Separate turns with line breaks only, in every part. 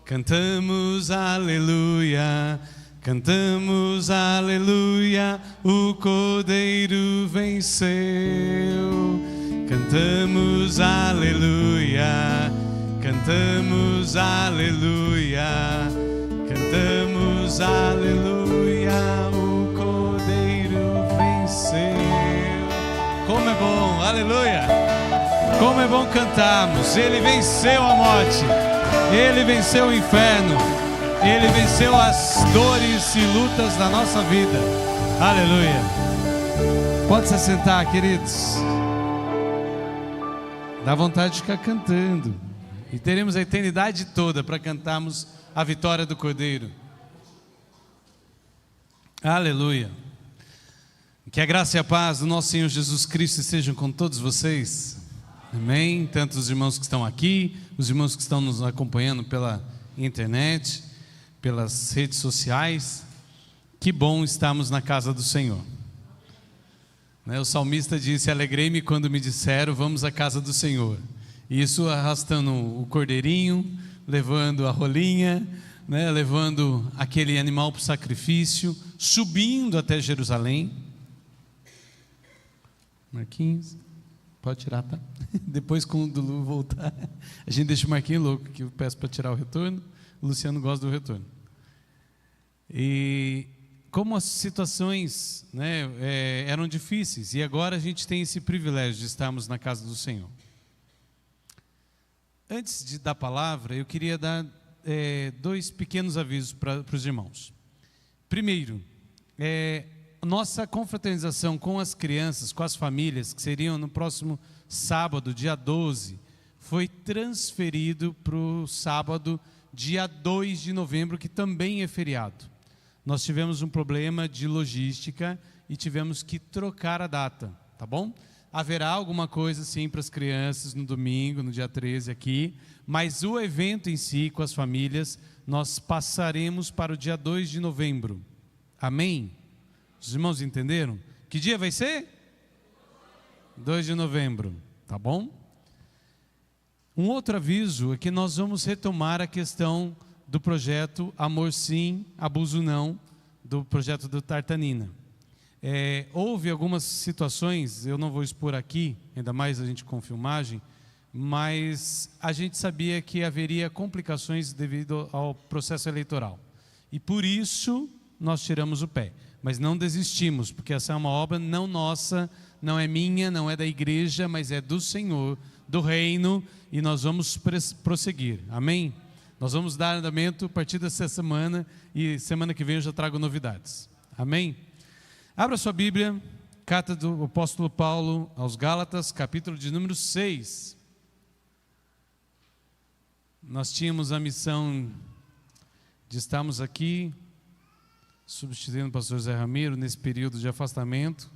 Cantamos aleluia, cantamos aleluia, o Cordeiro venceu. Cantamos aleluia, cantamos aleluia, cantamos aleluia, o Cordeiro venceu. Como é bom, aleluia! Como é bom cantarmos. Ele venceu a morte, Ele venceu o inferno, Ele venceu as dores e lutas da nossa vida. Aleluia. Pode se sentar, queridos. Dá vontade de ficar cantando. E teremos a eternidade toda para cantarmos a vitória do Cordeiro. Aleluia. Que a graça e a paz do nosso Senhor Jesus Cristo estejam com todos vocês. Amém. Tanto os irmãos que estão aqui, os irmãos que estão nos acompanhando pela internet, pelas redes sociais. Que bom estarmos na casa do Senhor. O salmista disse: alegrei-me quando me disseram, vamos à casa do Senhor. E isso arrastando o cordeirinho, levando a rolinha, levando aquele animal para o sacrifício, subindo até Jerusalém. Marquinhos, pode tirar, tá? Depois, quando o Lu voltar, a gente deixa o Marquinhos louco, que eu peço para tirar o retorno. O Luciano gosta do retorno. E como as situações eram difíceis, e agora a gente tem esse privilégio de estarmos na casa do Senhor. Antes da palavra, eu queria dar dois pequenos avisos para os irmãos. Primeiro, nossa confraternização com as crianças, com as famílias, que seriam no próximo sábado, dia 12, foi transferido para o sábado, dia 2 de novembro, que também é feriado. Nós tivemos um problema de logística e tivemos que trocar a data, tá bom? Haverá alguma coisa sim para as crianças no domingo, no dia 13 aqui, mas o evento em si, com as famílias, nós passaremos para o dia 2 de novembro. Amém? Os irmãos entenderam? Que dia vai ser? 2 de novembro, tá bom? Um outro aviso é que nós vamos retomar a questão do projeto Amor Sim, Abuso Não, do projeto do Tartanina. Houve algumas situações, eu não vou expor aqui, ainda mais a gente com filmagem, mas a gente sabia que haveria complicações devido ao processo eleitoral. E por isso nós tiramos o pé. Mas não desistimos, porque essa é uma obra não nossa, não é minha, não é da igreja, mas é do Senhor, do reino, e nós vamos prosseguir. Amém? Nós vamos dar andamento a partir dessa semana, e semana que vem eu já trago novidades. Amém? Abra sua Bíblia, carta do apóstolo Paulo aos Gálatas, capítulo de número 6. Nós tínhamos a missão de estarmos aqui, substituindo o pastor Zé Ramiro nesse período de afastamento,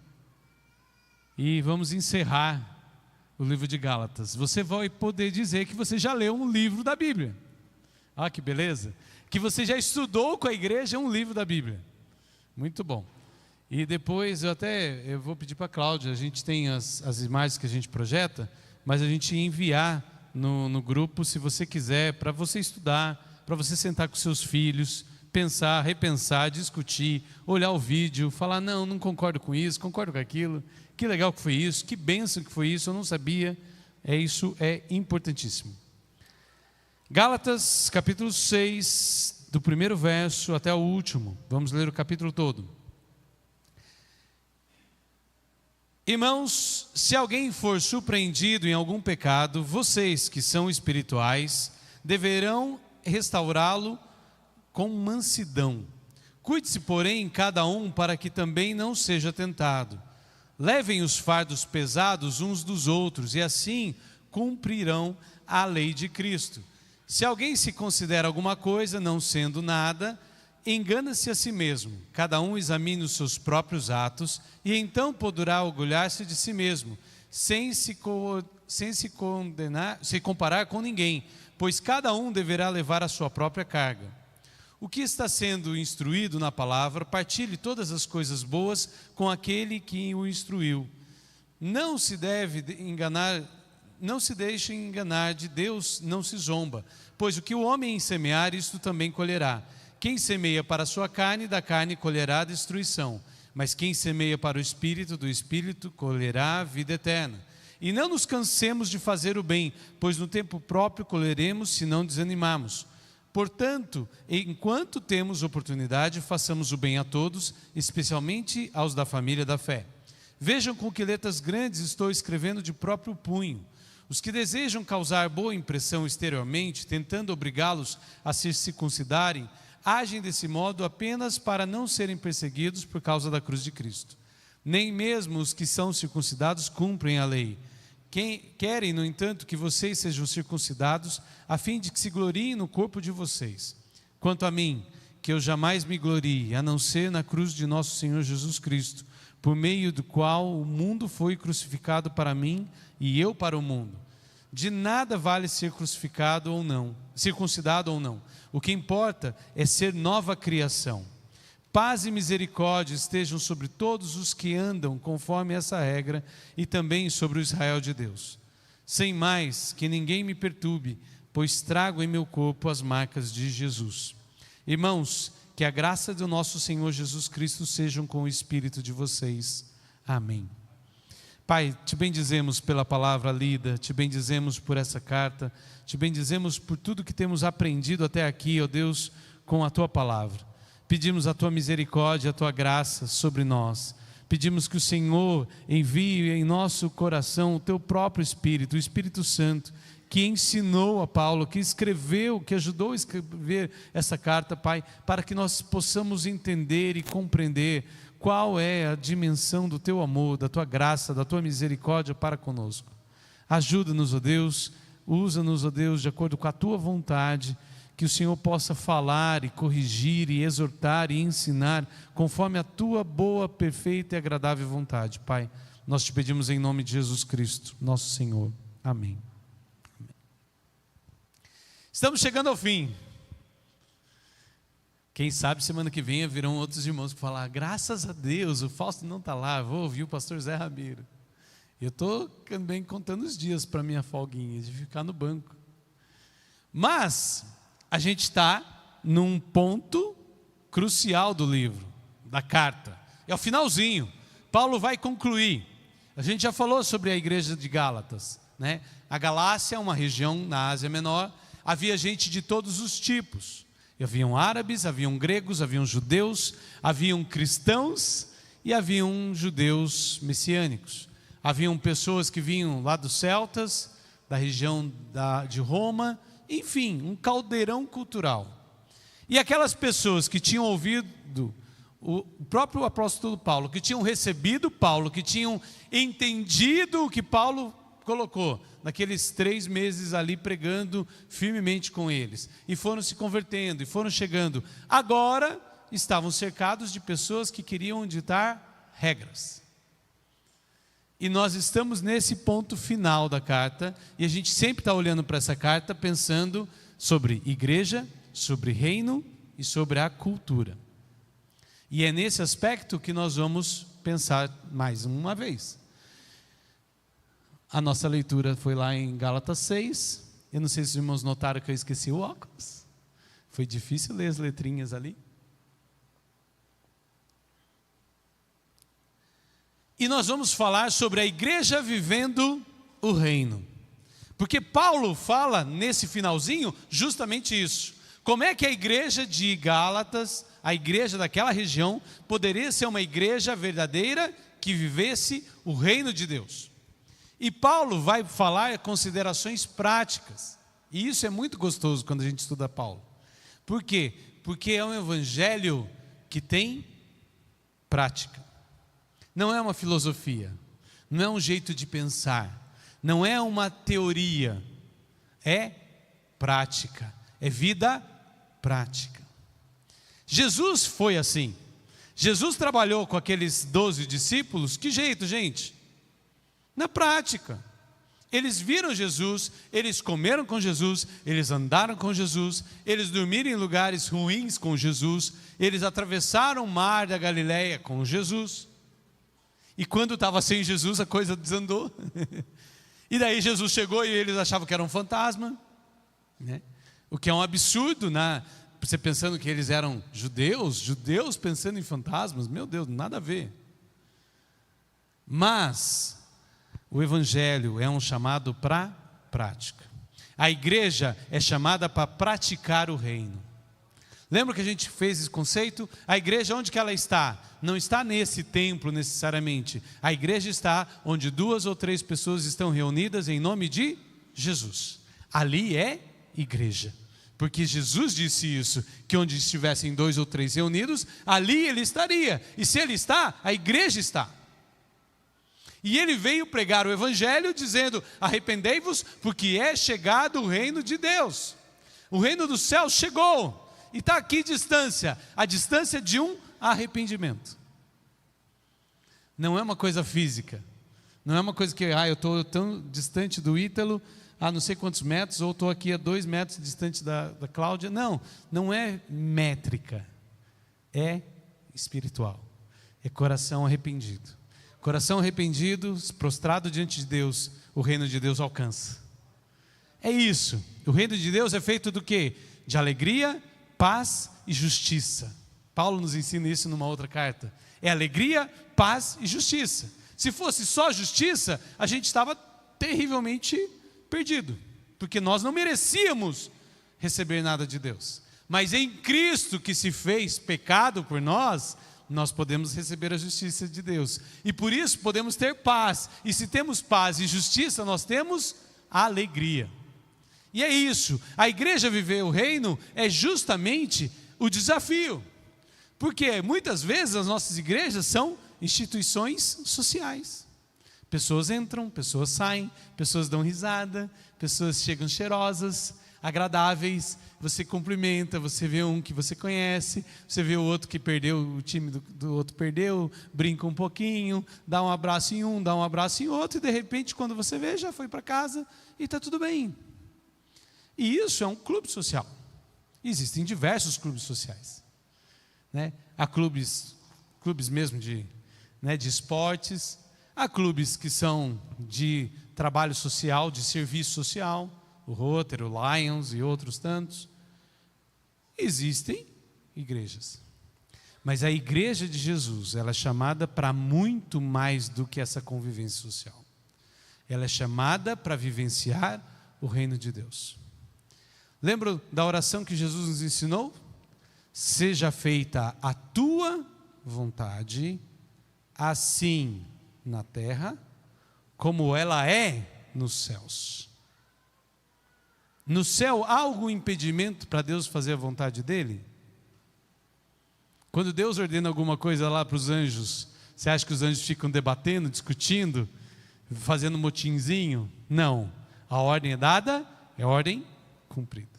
e vamos encerrar o livro de Gálatas. Você vai poder dizer que você já leu um livro da Bíblia. Ah, que beleza! Que você já estudou com a igreja um livro da Bíblia. Muito bom. E depois eu vou pedir para a Cláudia, a gente tem as imagens que a gente projeta, mas a gente enviar no grupo, se você quiser, para você estudar, para você sentar com seus filhos, pensar, repensar, discutir, olhar o vídeo, falar, não concordo com isso, concordo com aquilo, que legal que foi isso, que bênção que foi isso, eu não sabia. Isso é importantíssimo. Gálatas, capítulo 6, do primeiro verso até o último, vamos ler o capítulo todo. Irmãos, se alguém for surpreendido em algum pecado, vocês que são espirituais, deverão restaurá-lo com mansidão. Cuide-se, porém, cada um para que também não seja tentado. Levem os fardos pesados uns dos outros e assim cumprirão a lei de Cristo. Se alguém se considera alguma coisa, não sendo nada, engana-se a si mesmo. Cada um examine os seus próprios atos e então poderá orgulhar-se de si mesmo, sem se comparar com ninguém, pois cada um deverá levar a sua própria carga. O que está sendo instruído na palavra, partilhe todas as coisas boas com aquele que o instruiu. Não se deve enganar não se deixem enganar, de Deus não se zomba, pois o que o homem semear, isto também colherá. Quem semeia para a sua carne, da carne colherá a destruição, mas quem semeia para o Espírito, do Espírito colherá a vida eterna. E não nos cansemos de fazer o bem, pois no tempo próprio colheremos se não desanimarmos. Portanto, enquanto temos oportunidade, façamos o bem a todos, especialmente aos da família da fé. Vejam com que letras grandes estou escrevendo de próprio punho. Os que desejam causar boa impressão exteriormente, tentando obrigá-los a se circuncidarem, agem desse modo apenas para não serem perseguidos por causa da cruz de Cristo. Nem mesmo os que são circuncidados cumprem a lei. Querem, no entanto, que vocês sejam circuncidados, a fim de que se gloriem no corpo de vocês. Quanto a mim, que eu jamais me glorie, a não ser na cruz de nosso Senhor Jesus Cristo, por meio do qual o mundo foi crucificado para mim e eu para o mundo. De nada vale ser crucificado ou não, circuncidado ou não. O que importa é ser nova criação. Paz e misericórdia estejam sobre todos os que andam conforme essa regra e também sobre o Israel de Deus. Sem mais, que ninguém me perturbe, pois trago em meu corpo as marcas de Jesus. Irmãos, que a graça do nosso Senhor Jesus Cristo sejam com o espírito de vocês. Amém. Pai, te bendizemos pela palavra lida, te bendizemos por essa carta, te bendizemos por tudo que temos aprendido até aqui, ó Deus, com a tua palavra. Pedimos a tua misericórdia, a tua graça sobre nós. Pedimos que o Senhor envie em nosso coração o teu próprio Espírito, o Espírito Santo, que ensinou a Paulo, que escreveu, que ajudou a escrever essa carta, Pai, para que nós possamos entender e compreender qual é a dimensão do teu amor, da tua graça, da tua misericórdia para conosco. Ajuda-nos, ó Deus, usa-nos, ó Deus, de acordo com a tua vontade, que o Senhor possa falar e corrigir e exortar e ensinar conforme a tua boa, perfeita e agradável vontade. Pai, nós te pedimos em nome de Jesus Cristo, nosso Senhor. Amém. Amém. Estamos chegando ao fim. Quem sabe semana que vem virão outros irmãos que falar, graças a Deus, o Fausto não está lá, vou ouvir o pastor Zé Ramiro. Eu estou também contando os dias para minha folguinha, de ficar no banco. Mas a gente está num ponto crucial do livro, da carta. É o finalzinho. Paulo vai concluir. A gente já falou sobre a igreja de Gálatas, né? A Galácia é uma região na Ásia Menor. Havia gente de todos os tipos. Haviam árabes, haviam gregos, haviam judeus, haviam cristãos e haviam judeus messiânicos. Haviam pessoas que vinham lá dos celtas, da região de Roma. Enfim, um caldeirão cultural. E aquelas pessoas que tinham ouvido o próprio apóstolo Paulo, que tinham recebido Paulo, que tinham entendido o que Paulo colocou, naqueles 3 meses ali pregando firmemente com eles, e foram se convertendo, e foram chegando, agora estavam cercados de pessoas que queriam ditar regras. E nós estamos nesse ponto final da carta, e a gente sempre está olhando para essa carta pensando sobre igreja, sobre reino e sobre a cultura. E é nesse aspecto que nós vamos pensar mais uma vez. A nossa leitura foi lá em Gálatas 6, eu não sei se os irmãos notaram que eu esqueci o óculos, foi difícil ler as letrinhas ali. E nós vamos falar sobre a igreja vivendo o reino. Porque Paulo fala nesse finalzinho justamente isso. Como é que a igreja de Gálatas, a igreja daquela região, poderia ser uma igreja verdadeira que vivesse o reino de Deus? E Paulo vai falar considerações práticas. E isso é muito gostoso quando a gente estuda Paulo. Por quê? Porque é um evangelho que tem prática. Não é uma filosofia, não é um jeito de pensar, não é uma teoria, é prática, é vida prática. Jesus foi assim. Jesus trabalhou com aqueles 12 discípulos, que jeito, gente? Na prática. Eles viram Jesus, eles comeram com Jesus, eles andaram com Jesus, eles dormiram em lugares ruins com Jesus, eles atravessaram o mar da Galileia com Jesus. E quando estava sem Jesus, a coisa desandou. E daí Jesus chegou e eles achavam que era um fantasma, né? O que é um absurdo, né? Você pensando que eles eram judeus pensando em fantasmas, meu Deus, nada a ver. Mas o evangelho é um chamado para prática. A igreja é chamada para praticar o reino. Lembra que a gente fez esse conceito? A igreja, onde que ela está? Não está nesse templo necessariamente. A igreja está onde 2 ou 3 pessoas estão reunidas em nome de Jesus. Ali é igreja. Porque Jesus disse isso, que onde estivessem 2 ou 3 reunidos, ali ele estaria. E se ele está, a igreja está. E ele veio pregar o evangelho dizendo: arrependei-vos, porque é chegado o reino de Deus. O reino dos céus chegou. E está aqui distância, a distância de um arrependimento. Não é uma coisa física. Não é uma coisa que, eu estou tão distante do Ítalo, a não sei quantos metros, ou estou aqui a 2 metros distante da Cláudia. Não, não é métrica. É espiritual. É coração arrependido. Coração arrependido, prostrado diante de Deus, o reino de Deus alcança. É isso. O reino de Deus é feito do quê? De alegria, paz e justiça. Paulo nos ensina isso numa outra carta. É alegria, paz e justiça. Se fosse só justiça, a gente estava terrivelmente perdido, porque nós não merecíamos receber nada de Deus. Mas em Cristo, que se fez pecado por nós, nós podemos receber a justiça de Deus. E por isso podemos ter paz. E se temos paz e justiça, nós temos alegria. E é isso, a igreja viver o reino é justamente o desafio. Porque muitas vezes as nossas igrejas são instituições sociais. Pessoas entram, pessoas saem, pessoas dão risada, pessoas chegam cheirosas, agradáveis, você cumprimenta, você vê um que você conhece, você vê o outro que perdeu, o time do outro perdeu, brinca um pouquinho, dá um abraço em um, dá um abraço em outro, e de repente quando você vê, já foi para casa e está tudo bem. E isso é um clube social. Existem diversos clubes sociais, né? Há clubes mesmo de esportes, há clubes que são de trabalho social, de serviço social, o Rotary, o Lions e outros tantos. Existem igrejas. Mas a igreja de Jesus, ela é chamada para muito mais do que essa convivência social. Ela é chamada para vivenciar o reino de Deus. Lembra da oração que Jesus nos ensinou? Seja feita a tua vontade, assim na terra, como ela é nos céus. No céu há algum impedimento para Deus fazer a vontade dele? Quando Deus ordena alguma coisa lá para os anjos, você acha que os anjos ficam debatendo, discutindo, fazendo motinzinho? Não. A ordem é dada, é ordem cumprida.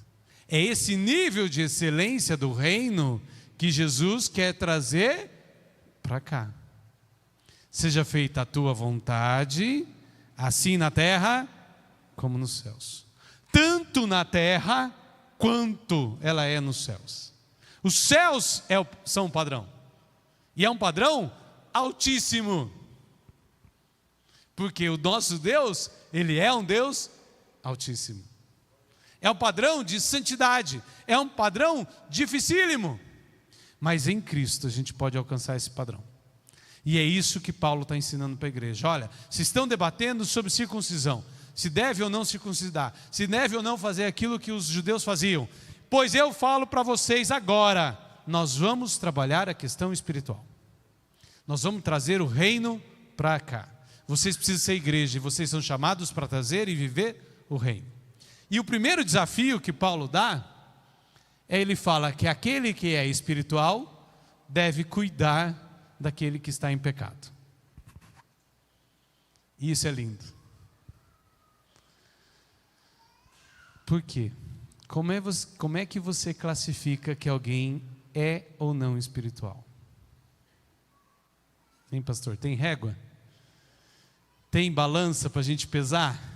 É esse nível de excelência do reino que Jesus quer trazer para cá. Seja feita a tua vontade, assim na terra como nos céus. Tanto na terra quanto ela é nos céus. Os céus são um padrão. E é um padrão altíssimo. Porque o nosso Deus, Ele é um Deus altíssimo. É um padrão de santidade. É um padrão dificílimo. Mas em Cristo a gente pode alcançar esse padrão. E é isso que Paulo está ensinando para a igreja. Olha, se estão debatendo sobre circuncisão, se deve ou não circuncidar, se deve ou não fazer aquilo que os judeus faziam, pois eu falo para vocês agora, nós vamos trabalhar a questão espiritual. Nós vamos trazer o reino para cá. Vocês precisam ser igreja e vocês são chamados para trazer e viver o reino. E o primeiro desafio que Paulo dá, ele fala que aquele que é espiritual deve cuidar daquele que está em pecado. E isso é lindo. Por quê? Como é que você classifica que alguém é ou não espiritual? Hein, pastor? Tem régua? Tem balança para a gente pesar?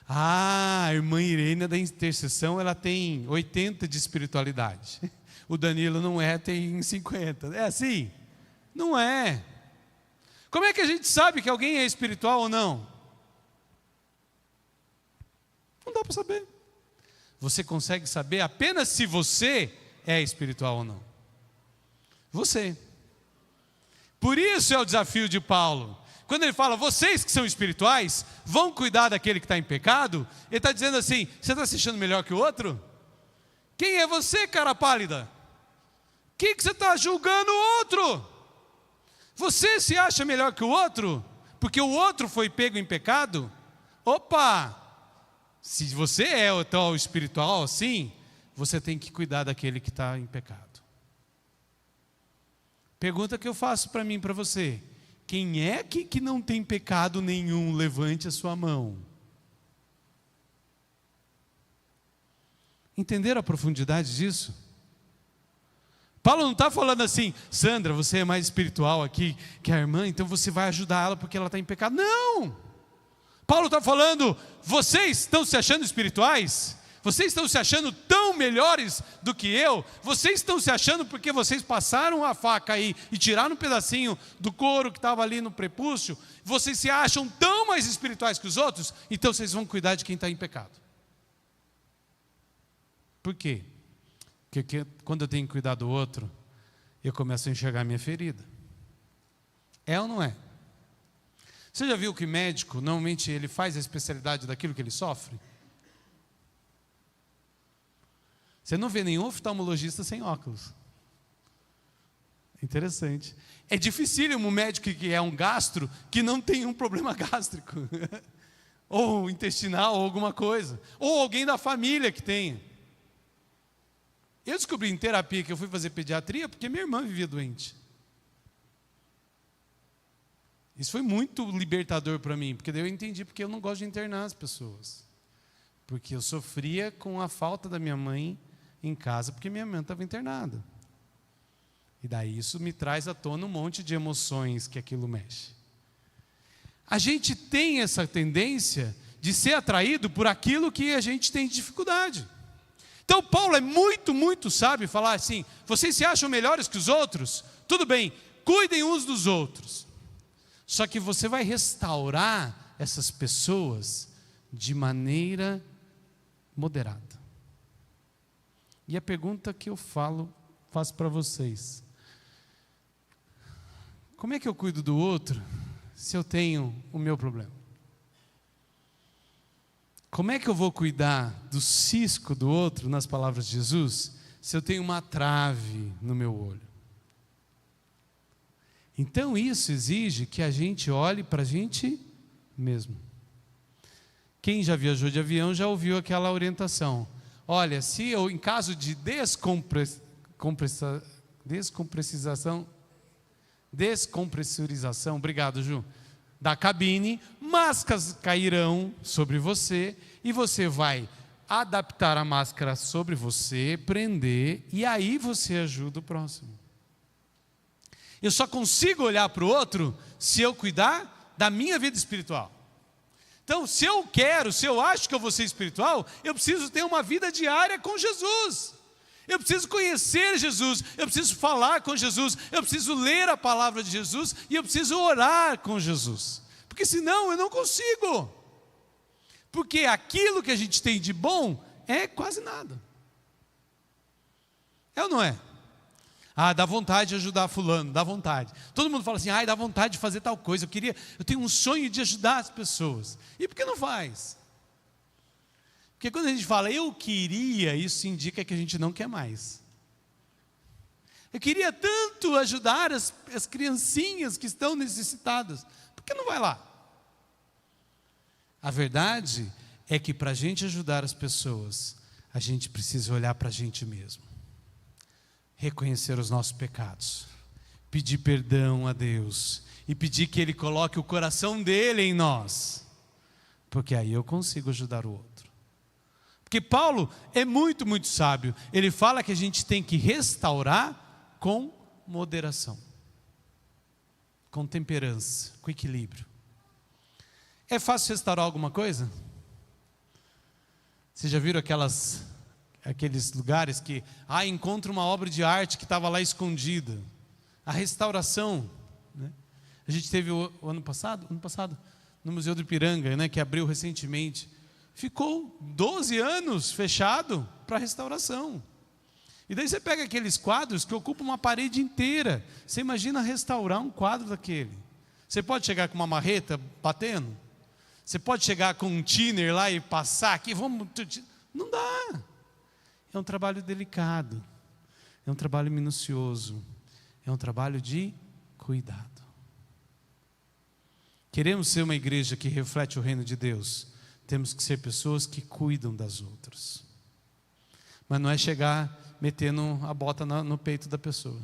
A irmã Irene da intercessão, ela tem 80 de espiritualidade. O Danilo não é, tem 50. É assim? Não é. Como é que a gente sabe que alguém é espiritual ou não? dá para saber. Você consegue saber apenas se você é espiritual ou não. Você. Por isso é o desafio de Paulo. Quando ele fala, vocês que são espirituais, vão cuidar daquele que está em pecado, ele está dizendo assim, você está se achando melhor que o outro? Quem é você, cara pálida? O que você está julgando o outro? Você se acha melhor que o outro? Porque o outro foi pego em pecado? Opa! Se você é o tal espiritual assim, você tem que cuidar daquele que está em pecado. Pergunta que eu faço para mim e para você. Quem é que não tem pecado nenhum? Levante a sua mão. Entenderam a profundidade disso? Paulo não está falando assim, Sandra, você é mais espiritual aqui que a irmã, então você vai ajudar ela porque ela está em pecado. Não! Paulo está falando, vocês estão se achando espirituais? Vocês estão se achando tão melhores do que eu? Vocês estão se achando porque vocês passaram a faca aí e tiraram um pedacinho do couro que estava ali no prepúcio? Vocês se acham tão mais espirituais que os outros? Então vocês vão cuidar de quem está em pecado. Por quê? Porque quando eu tenho que cuidar do outro, eu começo a enxergar a minha ferida. É ou não é? Você já viu que médico, normalmente ele faz a especialidade daquilo que ele sofre? Você não vê nenhum oftalmologista sem óculos. Interessante. É dificílimo um médico que é um gastro que não tem um problema gástrico. Ou intestinal, ou alguma coisa. Ou alguém da família que tenha. Eu descobri em terapia que eu fui fazer pediatria porque minha irmã vivia doente. Isso foi muito libertador para mim, porque daí eu entendi porque eu não gosto de internar as pessoas. Porque eu sofria com a falta da minha mãe em casa, porque minha mãe estava internada. E daí isso me traz à tona um monte de emoções que aquilo mexe. A gente tem essa tendência de ser atraído por aquilo que a gente tem dificuldade. Então Paulo é muito sábio falar assim, vocês se acham melhores que os outros? Tudo bem, cuidem uns dos outros. Só que você vai restaurar essas pessoas de maneira moderada. E a pergunta que eu faço para vocês: como é que eu cuido do outro se eu tenho o meu problema? Como é que eu vou cuidar do cisco do outro, nas palavras de Jesus, se eu tenho uma trave no meu olho? Então isso exige que a gente olhe para a gente mesmo. Quem já viajou de avião já ouviu aquela orientação. Olha, se eu, em caso de descompressurização, obrigado, Ju, da cabine, máscaras cairão sobre você e você vai adaptar a máscara sobre você, prender, e aí você ajuda o próximo. Eu só consigo olhar para o outro se eu cuidar da minha vida espiritual. Então, se eu acho que eu vou ser espiritual, eu preciso ter uma vida diária com Jesus. Eu preciso conhecer Jesus, eu preciso falar com Jesus, eu preciso ler a palavra de Jesus e eu preciso orar com Jesus. Porque senão eu não consigo. Porque aquilo que a gente tem de bom é quase nada. É ou não é? Ah, dá vontade de ajudar fulano, dá vontade. Todo mundo fala assim, dá vontade de fazer tal coisa. Eu tenho um sonho de ajudar as pessoas. E por que não faz? Porque quando a gente fala, eu queria, isso indica que a gente não quer mais. Eu queria tanto ajudar as criancinhas que estão necessitadas. Por que não vai lá? A verdade é que para a gente ajudar as pessoas, a gente precisa olhar para a gente mesmo. Reconhecer os nossos pecados, pedir perdão a Deus e pedir que Ele coloque o coração dele em nós, porque aí eu consigo ajudar o outro. Porque Paulo é muito sábio. Ele fala que a gente tem que restaurar com moderação, com temperança, com equilíbrio. É fácil restaurar alguma coisa? Vocês já viram aqueles lugares que encontra uma obra de arte que estava lá escondida? A restauração, né? A gente teve o ano passado, no Museu do Ipiranga, né, que abriu recentemente, ficou 12 anos fechado para restauração. E daí você pega aqueles quadros que ocupam uma parede inteira. Você imagina restaurar um quadro daquele. Você pode chegar com uma marreta batendo? Você pode chegar com um thinner lá e passar aqui? Não dá. É um trabalho delicado. É um trabalho minucioso. É um trabalho de cuidado. Queremos ser uma igreja que reflete o reino de Deus. Temos que ser pessoas que cuidam das outras. Mas não é chegar metendo a bota no peito da pessoa.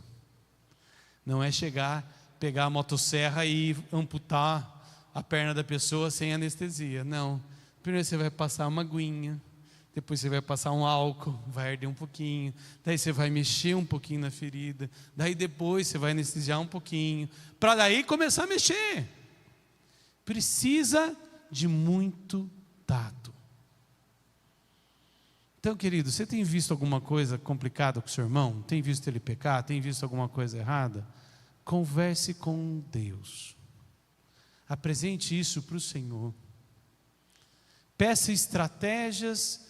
Não é chegar, pegar a motosserra e amputar a perna da pessoa sem anestesia. Não. Primeiro você vai passar uma aguinha, depois você vai passar um álcool, vai arder um pouquinho, daí você vai mexer um pouquinho na ferida, daí depois você vai anestesiar um pouquinho, para daí começar a mexer. Precisa de muito tato. Então, querido, você tem visto alguma coisa complicada com o seu irmão? Tem visto ele pecar? Tem visto alguma coisa errada? Converse com Deus. Apresente isso para o Senhor. Peça estratégias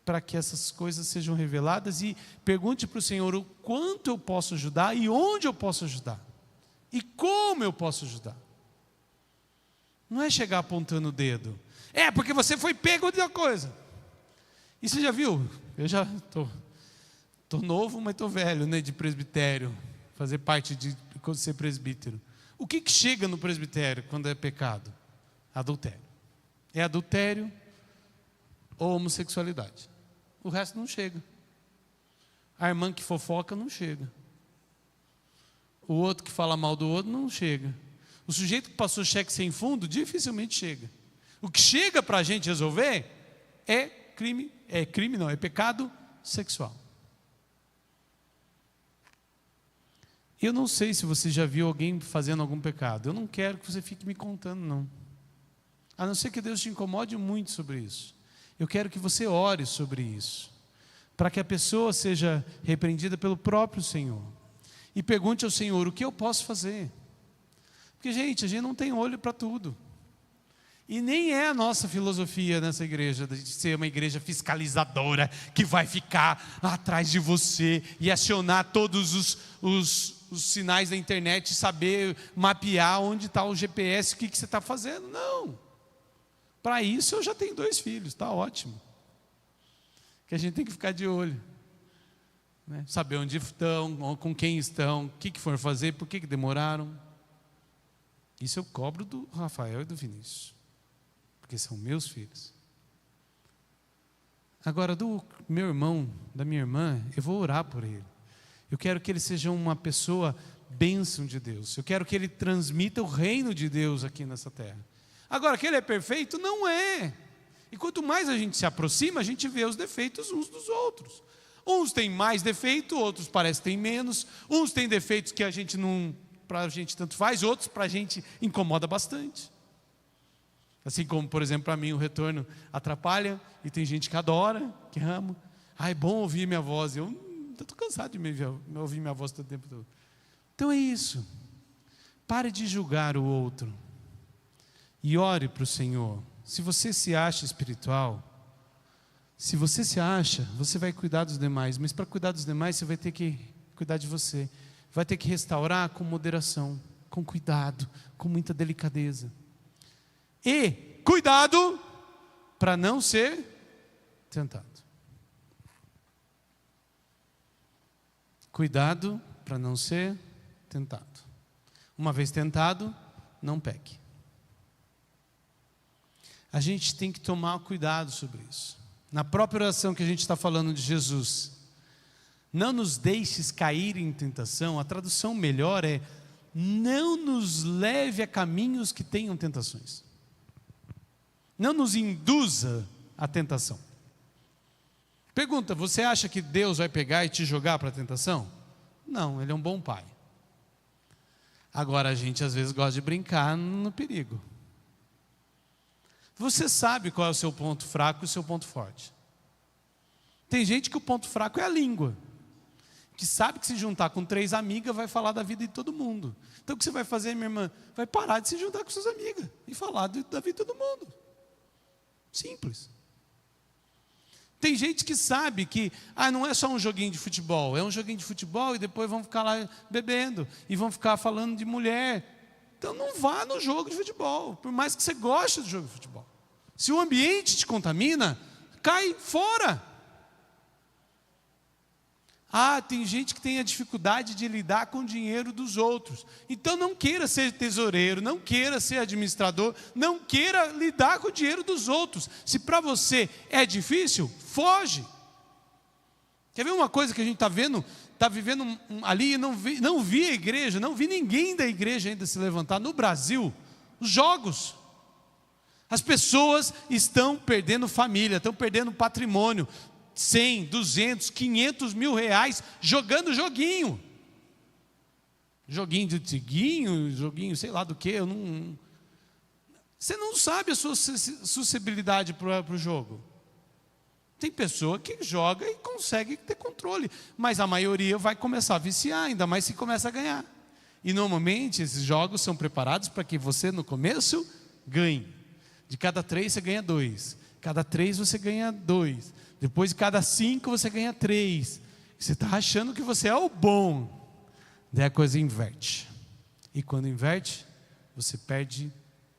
para que essas coisas sejam reveladas e pergunte para o Senhor o quanto eu posso ajudar e onde eu posso ajudar. E como eu posso ajudar. Não é chegar apontando o dedo. É, porque você foi pego de uma coisa. E você já viu? Eu já tô novo, mas tô velho, né, de presbitério. Fazer parte de ser presbítero. O que chega no presbitério quando é pecado? Adultério. É adultério ou homossexualidade. O resto não chega. A irmã que fofoca não chega. O outro que fala mal do outro não chega. O sujeito que passou cheque sem fundo dificilmente chega. O que chega para a gente resolver é pecado sexual. Eu não sei se você já viu alguém fazendo algum pecado. Eu não quero que você fique me contando, não. A não ser que Deus te incomode muito sobre isso. Eu quero que você ore sobre isso, para que a pessoa seja repreendida pelo próprio Senhor. E pergunte ao Senhor, o que eu posso fazer? Porque, gente, a gente não tem olho para tudo. E nem é a nossa filosofia nessa igreja, de ser uma igreja fiscalizadora, que vai ficar atrás de você e acionar todos os sinais da internet, saber mapear onde está o GPS, o que você está fazendo. Não. Para isso eu já tenho 2 filhos, está ótimo. Que a gente tem que ficar de olho. Né? Saber onde estão, com quem estão, o que foram fazer, por que demoraram. Isso eu cobro do Rafael e do Vinícius. Porque são meus filhos. Agora, do meu irmão, da minha irmã, eu vou orar por ele. Eu quero que ele seja uma pessoa bênção de Deus. Eu quero que ele transmita o reino de Deus aqui nessa terra. Agora, que ele é perfeito? Não é. E quanto mais a gente se aproxima, a gente vê os defeitos uns dos outros. Uns têm mais defeito, outros parecem que têm menos. Uns têm defeitos que a gente não, para a gente tanto faz, outros para a gente incomoda bastante. Assim como, por exemplo, para mim o retorno atrapalha, e tem gente que adora, que ama. É bom ouvir minha voz. Eu estou cansado de ouvir minha voz todo o tempo todo. Então é isso. Pare de julgar o outro. E ore para o Senhor. Se você se acha espiritual, se você se acha, você vai cuidar dos demais. Mas para cuidar dos demais, você vai ter que cuidar de você. Vai ter que restaurar com moderação, com cuidado, com muita delicadeza. E cuidado para não ser tentado. Cuidado para não ser tentado. Uma vez tentado, não peque. A gente tem que tomar cuidado sobre isso. Na própria oração que a gente está falando de Jesus, não nos deixes cair em tentação, a tradução melhor é, não nos leve a caminhos que tenham tentações. Não nos induza à tentação. Pergunta, você acha que Deus vai pegar e te jogar para a tentação? Não, Ele é um bom pai. Agora a gente às vezes gosta de brincar no perigo. Você sabe qual é o seu ponto fraco e o seu ponto forte. Tem gente que o ponto fraco é a língua. Que sabe que se juntar com 3 amigas vai falar da vida de todo mundo. Então o que você vai fazer, minha irmã? Vai parar de se juntar com suas amigas e falar da vida de todo mundo. Simples. Tem gente que sabe que não é só um joguinho de futebol, é um joguinho de futebol e depois vão ficar lá bebendo e vão ficar falando de mulher. Então não vá no jogo de futebol, por mais que você goste do jogo de futebol. Se o ambiente te contamina, cai fora. Tem gente que tem a dificuldade de lidar com o dinheiro dos outros. Então não queira ser tesoureiro, não queira ser administrador, não queira lidar com o dinheiro dos outros. Se para você é difícil, foge. Quer ver uma coisa que a gente está vendo? Está vivendo ali e não vi a igreja, não vi ninguém da igreja ainda se levantar. No Brasil, os jogos. As pessoas estão perdendo família, estão perdendo patrimônio. 100, 200, 500 mil reais jogando joguinho. Joguinho de tiguinho, joguinho sei lá do que. Você não sabe a sua suscetibilidade para o jogo. Tem pessoa que joga e consegue ter controle, mas a maioria vai começar a viciar, ainda mais se começa a ganhar. E normalmente esses jogos são preparados para que você no começo ganhe. De cada 3 você ganha 2, cada 3 você ganha 2. Depois de cada 5 você ganha 3. Você está achando que você é o bom. Daí a coisa inverte. E quando inverte, você perde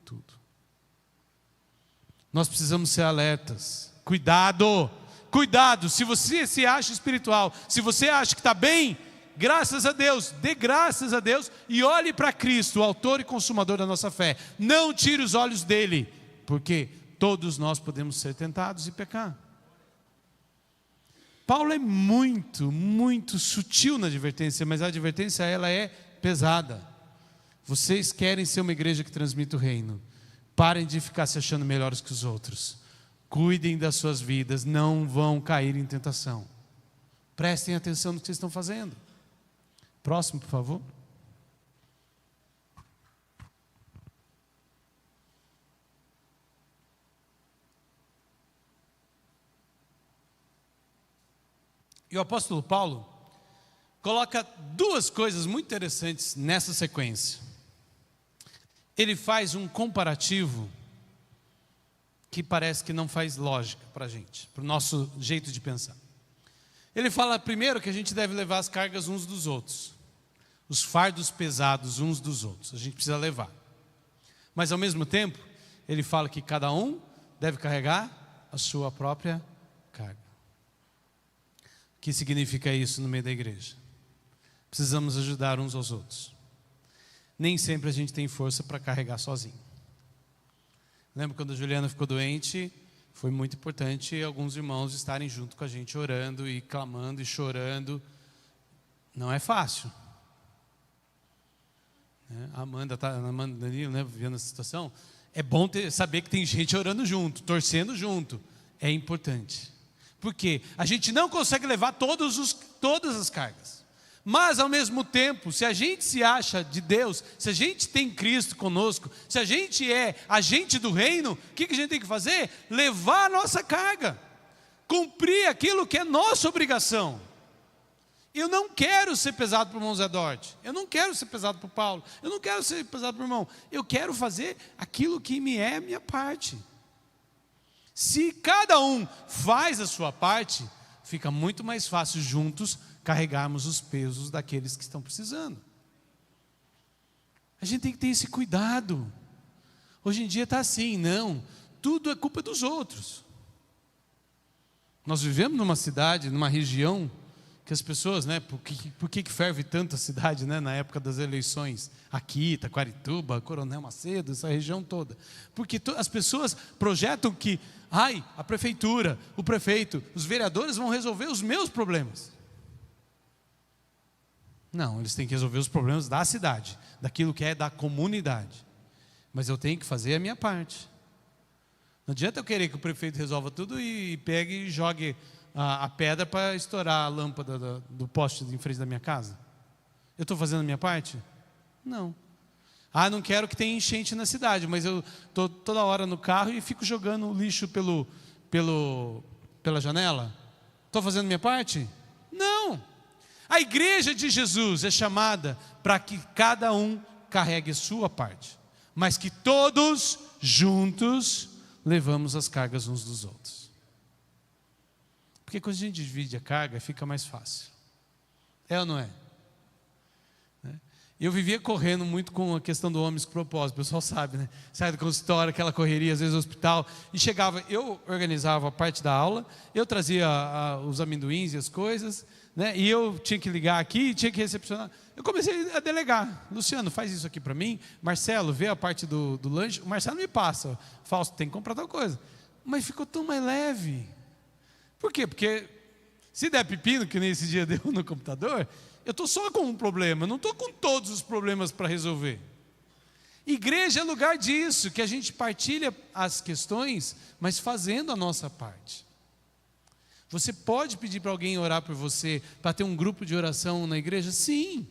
tudo. Nós precisamos ser alertas. Cuidado, cuidado. Se você se acha espiritual, se você acha que está bem, graças a Deus, dê graças a Deus e olhe para Cristo, o autor e consumador da nossa fé. Não tire os olhos dele, porque todos nós podemos ser tentados e pecar. Paulo é muito sutil na advertência, mas a advertência ela é pesada. Vocês querem ser uma igreja que transmite o reino. Parem de ficar se achando melhores que os outros. Cuidem das suas vidas, não vão cair em tentação. Prestem atenção no que vocês estão fazendo. Próximo, por favor. E o apóstolo Paulo coloca 2 coisas muito interessantes nessa sequência. Ele faz um comparativo que parece que não faz lógica para a gente, para o nosso jeito de pensar. Ele fala primeiro que a gente deve levar as cargas uns dos outros, os fardos pesados uns dos outros, a gente precisa levar. Mas ao mesmo tempo, ele fala que cada um deve carregar a sua própria carga. O que significa isso no meio da igreja? Precisamos ajudar uns aos outros. Nem sempre a gente tem força para carregar sozinho. Lembro quando a Juliana ficou doente, foi muito importante alguns irmãos estarem junto com a gente orando e clamando e chorando. Não é fácil. A Amanda Danilo, vivendo essa situação. É bom saber que tem gente orando junto, torcendo junto. É importante. Porque a gente não consegue levar todas as cargas. Mas ao mesmo tempo, se a gente se acha de Deus, se a gente tem Cristo conosco, se a gente é agente do reino, o que a gente tem que fazer? Levar a nossa carga. Cumprir aquilo que é nossa obrigação. Eu não quero ser pesado para o irmão Zé Dorte. Eu não quero ser pesado para o Paulo. Eu não quero ser pesado para o irmão. Eu quero fazer aquilo que me é a minha parte. Se cada um faz a sua parte, fica muito mais fácil juntos carregarmos os pesos daqueles que estão precisando. A gente tem que ter esse cuidado. Hoje em dia está assim, não, tudo é culpa dos outros. Nós vivemos numa cidade, numa região, que as pessoas, por que ferve tanto a cidade, na época das eleições? Aqui, Taquarituba, Coronel Macedo, essa região toda. Porque as pessoas projetam que, a prefeitura, o prefeito, os vereadores vão resolver os meus problemas. Não, eles têm que resolver os problemas da cidade, daquilo que é da comunidade. Mas eu tenho que fazer a minha parte. Não adianta eu querer que o prefeito resolva tudo e pegue e jogue a pedra para estourar a lâmpada do poste em frente da minha casa. Eu estou fazendo a minha parte? Não. Não quero que tenha enchente na cidade, mas eu estou toda hora no carro e fico jogando o lixo pela janela. Estou fazendo a minha parte? Não. A igreja de Jesus é chamada para que cada um carregue a sua parte, mas que todos juntos levamos as cargas uns dos outros. Porque quando a gente divide a carga, fica mais fácil. É ou não é? Eu vivia correndo muito com a questão do homens com propósito, o pessoal sabe, né? Sai do consultório, aquela correria, às vezes no hospital, e chegava, eu organizava a parte da aula, eu trazia os amendoins e as coisas, né? E eu tinha que ligar aqui, tinha que recepcionar. Eu comecei a delegar. Luciano, faz isso aqui para mim. Marcelo, vê a parte do lanche. O Marcelo me passa. Fausto, tem que comprar tal coisa. Mas ficou tão mais leve. Por quê? Porque se der pepino, que nem esse dia deu no computador, eu estou só com um problema, não estou com todos os problemas para resolver. Igreja é lugar disso, que a gente partilha as questões, mas fazendo a nossa parte. Você pode pedir para alguém orar por você, para ter um grupo de oração na igreja? Sim,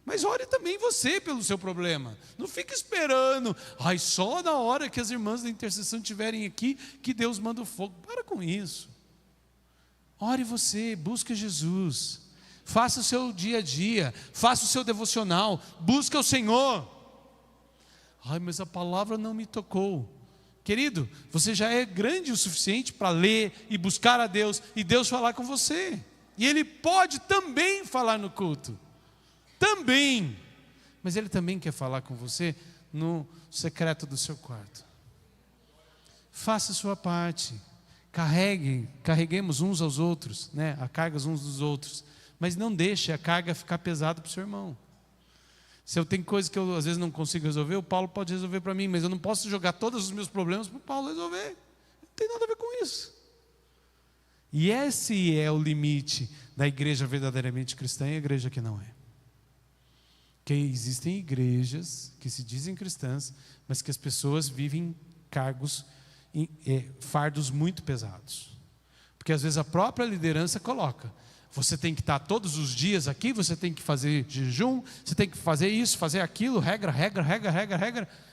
mas ore também você pelo seu problema. Não fique esperando, só na hora que as irmãs da intercessão estiverem aqui, que Deus manda o fogo. Para com isso. Ore você, busque Jesus. Faça o seu dia a dia, faça o seu devocional, busque o Senhor. Mas a palavra não me tocou. Querido, você já é grande o suficiente para ler e buscar a Deus, e Deus falar com você. E Ele pode também falar no culto. Também. Mas Ele também quer falar com você no secreto do seu quarto. Faça a sua parte. Carreguemos uns aos outros, né? A carga uns dos outros. Mas não deixe a carga ficar pesada para o seu irmão. Se eu tenho coisa que eu às vezes não consigo resolver, o Paulo pode resolver para mim, mas eu não posso jogar todos os meus problemas para o Paulo resolver. Não tem nada a ver com isso. E esse é o limite da igreja verdadeiramente cristã e a igreja que não é. Que existem igrejas que se dizem cristãs, mas que as pessoas vivem fardos muito pesados. Porque às vezes a própria liderança coloca: você tem que estar todos os dias aqui, você tem que fazer jejum, você tem que fazer isso, fazer aquilo, regra.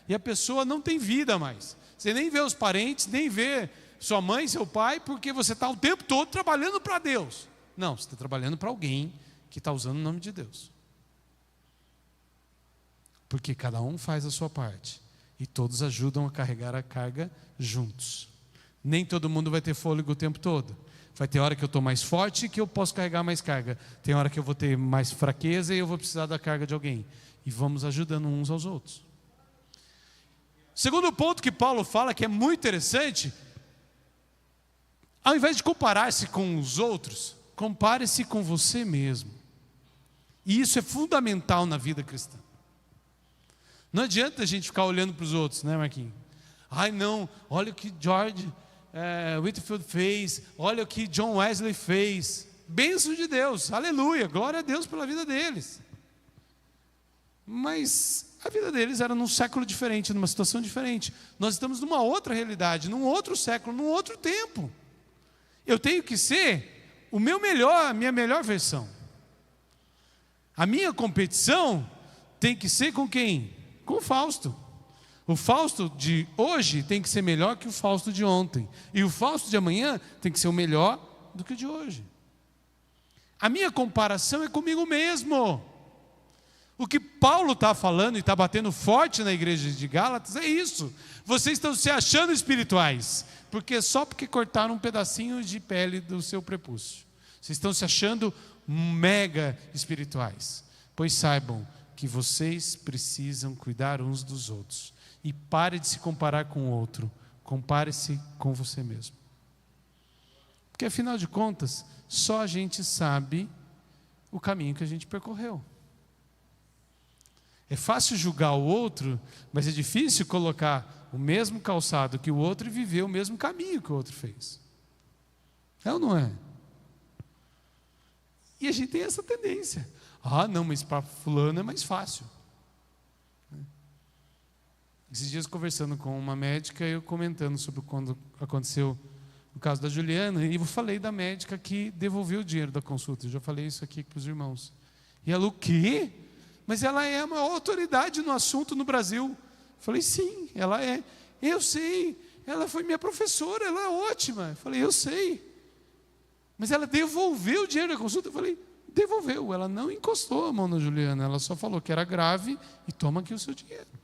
E a pessoa não tem vida mais. Você nem vê os parentes, nem vê sua mãe, seu pai, porque você está o tempo todo trabalhando para Deus. Não, você está trabalhando para alguém que está usando o nome de Deus. Porque cada um faz a sua parte. E todos ajudam a carregar a carga juntos. Nem todo mundo vai ter fôlego o tempo todo. Vai ter hora que eu estou mais forte e que eu posso carregar mais carga. Tem hora que eu vou ter mais fraqueza e eu vou precisar da carga de alguém. E vamos ajudando uns aos outros. Segundo ponto que Paulo fala, que é muito interessante: ao invés de comparar-se com os outros, compare-se com você mesmo. E isso é fundamental na vida cristã. Não adianta a gente ficar olhando para os outros, né, Marquinhos? Não, olha o que George Whitefield fez, olha o que John Wesley fez. Bênção de Deus, aleluia, glória a Deus pela vida deles. Mas a vida deles era num século diferente, numa situação diferente. Nós estamos numa outra realidade, num outro século, num outro tempo. Eu tenho que ser o meu melhor, a minha melhor versão. A minha competição tem que ser com quem? Com o Fausto. O Fausto de hoje tem que ser melhor que o Fausto de ontem. E o Fausto de amanhã tem que ser o melhor do que o de hoje. A minha comparação é comigo mesmo. O que Paulo está falando e está batendo forte na igreja de Gálatas é isso. Vocês estão se achando espirituais, só porque cortaram um pedacinho de pele do seu prepúcio. Vocês estão se achando mega espirituais. Pois saibam que vocês precisam cuidar uns dos outros. E pare de se comparar com o outro. Compare-se com você mesmo. Porque afinal de contas, só a gente sabe o caminho que a gente percorreu. É fácil julgar o outro, mas é difícil colocar o mesmo calçado que o outro e viver o mesmo caminho que o outro fez. É ou não é? E a gente tem essa tendência. Não, mas para fulano é mais fácil. Esses dias conversando com uma médica, eu comentando sobre quando aconteceu o caso da Juliana, e eu falei da médica que devolveu o dinheiro da consulta. Eu já falei isso aqui para os irmãos. E ela, o quê? Mas ela é uma autoridade no assunto no Brasil. Eu falei, sim, ela é. Eu sei, ela foi minha professora, ela é ótima. Eu falei, eu sei. Mas ela devolveu o dinheiro da consulta. Eu falei, devolveu. Ela não encostou a mão na Juliana, ela só falou que era grave e toma aqui o seu dinheiro.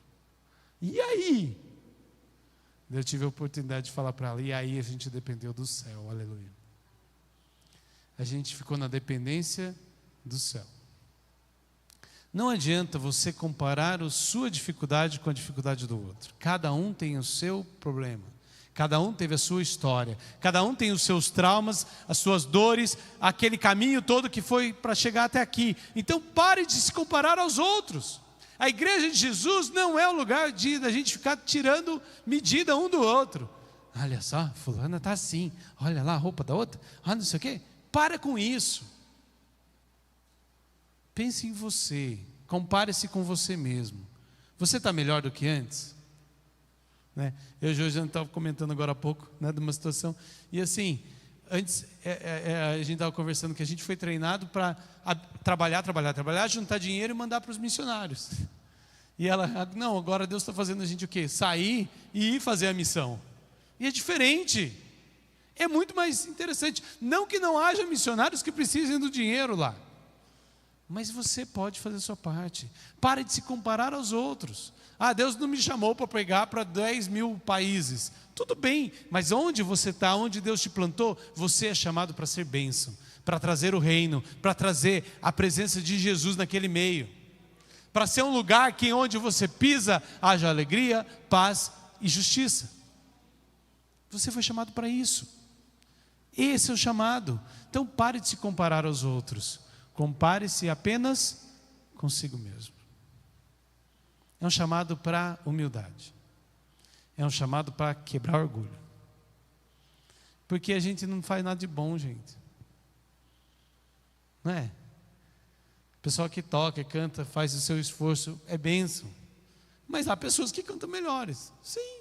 E aí? Eu tive a oportunidade de falar para ela, e aí a gente dependeu do céu, aleluia. a gente ficou na dependência do céu. Não adianta você comparar a sua dificuldade com a dificuldade do outro. Cada um tem o seu problema. Cada um teve a sua história. Cada um tem os seus traumas, as suas dores, aquele caminho todo que foi para chegar até aqui. Então pare de se comparar aos outros. A igreja de Jesus não é o lugar da gente ficar tirando medida um do outro. Olha só, fulana está assim. Olha lá a roupa da outra. Ah, não sei o quê. Para com isso. Pense em você. Compare-se com você mesmo. Você está melhor do que antes? Né? Eu e o Josiane estava comentando agora há pouco, né, de uma situação. E assim, antes a gente estava conversando que a gente foi treinado para trabalhar, juntar dinheiro e mandar para os missionários. E ela, não, agora Deus está fazendo a gente o quê? Sair e ir fazer a missão. E é diferente. É muito mais interessante. Não que não haja missionários que precisem do dinheiro lá. Mas você pode fazer a sua parte. Pare de se comparar aos outros. Ah, Deus não me chamou para pregar para 10 mil países. Tudo bem, mas onde você está, onde Deus te plantou, você é chamado para ser bênção, para trazer o reino, para trazer a presença de Jesus naquele meio. Para ser um lugar que onde você pisa, haja alegria, paz e justiça. Você foi chamado para isso. Esse é o chamado. Então pare de se comparar aos outros. Compare-se apenas consigo mesmo. É um chamado para humildade. É um chamado para quebrar orgulho. Porque a gente não faz nada de bom, gente. Não é? O pessoal que toca, canta, faz o seu esforço, é bênção. Mas há pessoas que cantam melhores. Sim.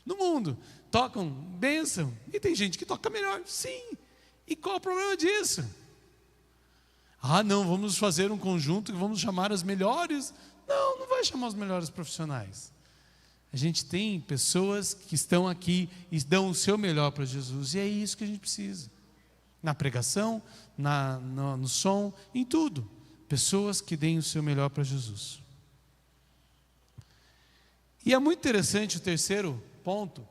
No mundo, tocam bênção. E tem gente que toca melhor. Sim. E qual é o problema disso? Ah, não, vamos fazer um conjunto e vamos chamar as melhores. Não, não vai chamar os melhores profissionais. A gente tem pessoas que estão aqui e dão o seu melhor para Jesus. E é isso que a gente precisa. Na pregação, no som, em tudo. Pessoas que deem o seu melhor para Jesus. E é muito interessante o terceiro ponto,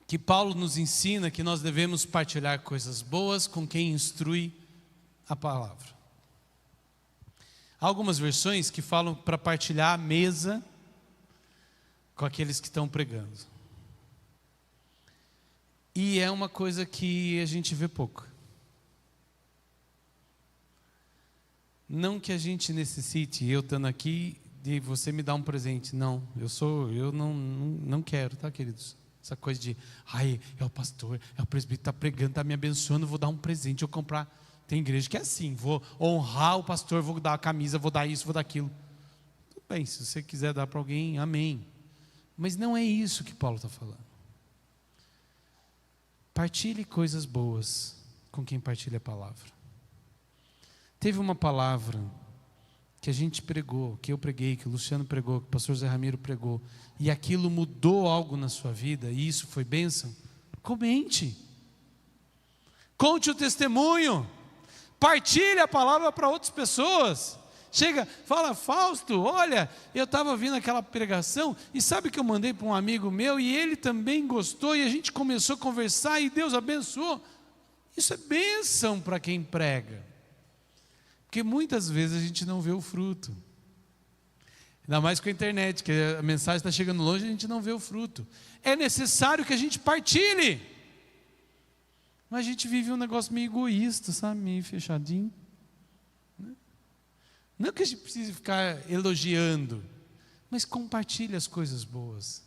que Paulo nos ensina que nós devemos partilhar coisas boas com quem instrui a palavra. Há algumas versões que falam para partilhar a mesa com aqueles que estão pregando. E é uma coisa que a gente vê pouco. Não que a gente necessite, eu estando aqui, de você me dar um presente. Não, eu não quero, tá, queridos? Essa coisa de, é o pastor, é o presbítero, está pregando, está me abençoando, vou dar um presente, vou comprar. Tem igreja que é assim, vou honrar o pastor, vou dar a camisa, vou dar isso, vou dar aquilo. Tudo bem, se você quiser dar para alguém, amém. Mas não é isso que Paulo está falando. Partilhe coisas boas com quem partilha a palavra. Teve uma palavra que a gente pregou, que eu preguei, que o Luciano pregou, que o pastor Zé Ramiro pregou, e aquilo mudou algo na sua vida, e isso foi bênção, comente. Conte o testemunho. Partilhe a palavra para outras pessoas. Chega, fala, Fausto, olha, eu estava ouvindo aquela pregação, e sabe que eu mandei para um amigo meu, e ele também gostou, e a gente começou a conversar, e Deus abençoou. Isso é bênção para quem prega. Porque muitas vezes a gente não vê o fruto. Ainda mais com a internet, que a mensagem está chegando longe e a gente não vê o fruto. É necessário que a gente partilhe. Mas a gente vive um negócio meio egoísta, sabe? Meio fechadinho. Não que a gente precise ficar elogiando, mas compartilhe as coisas boas.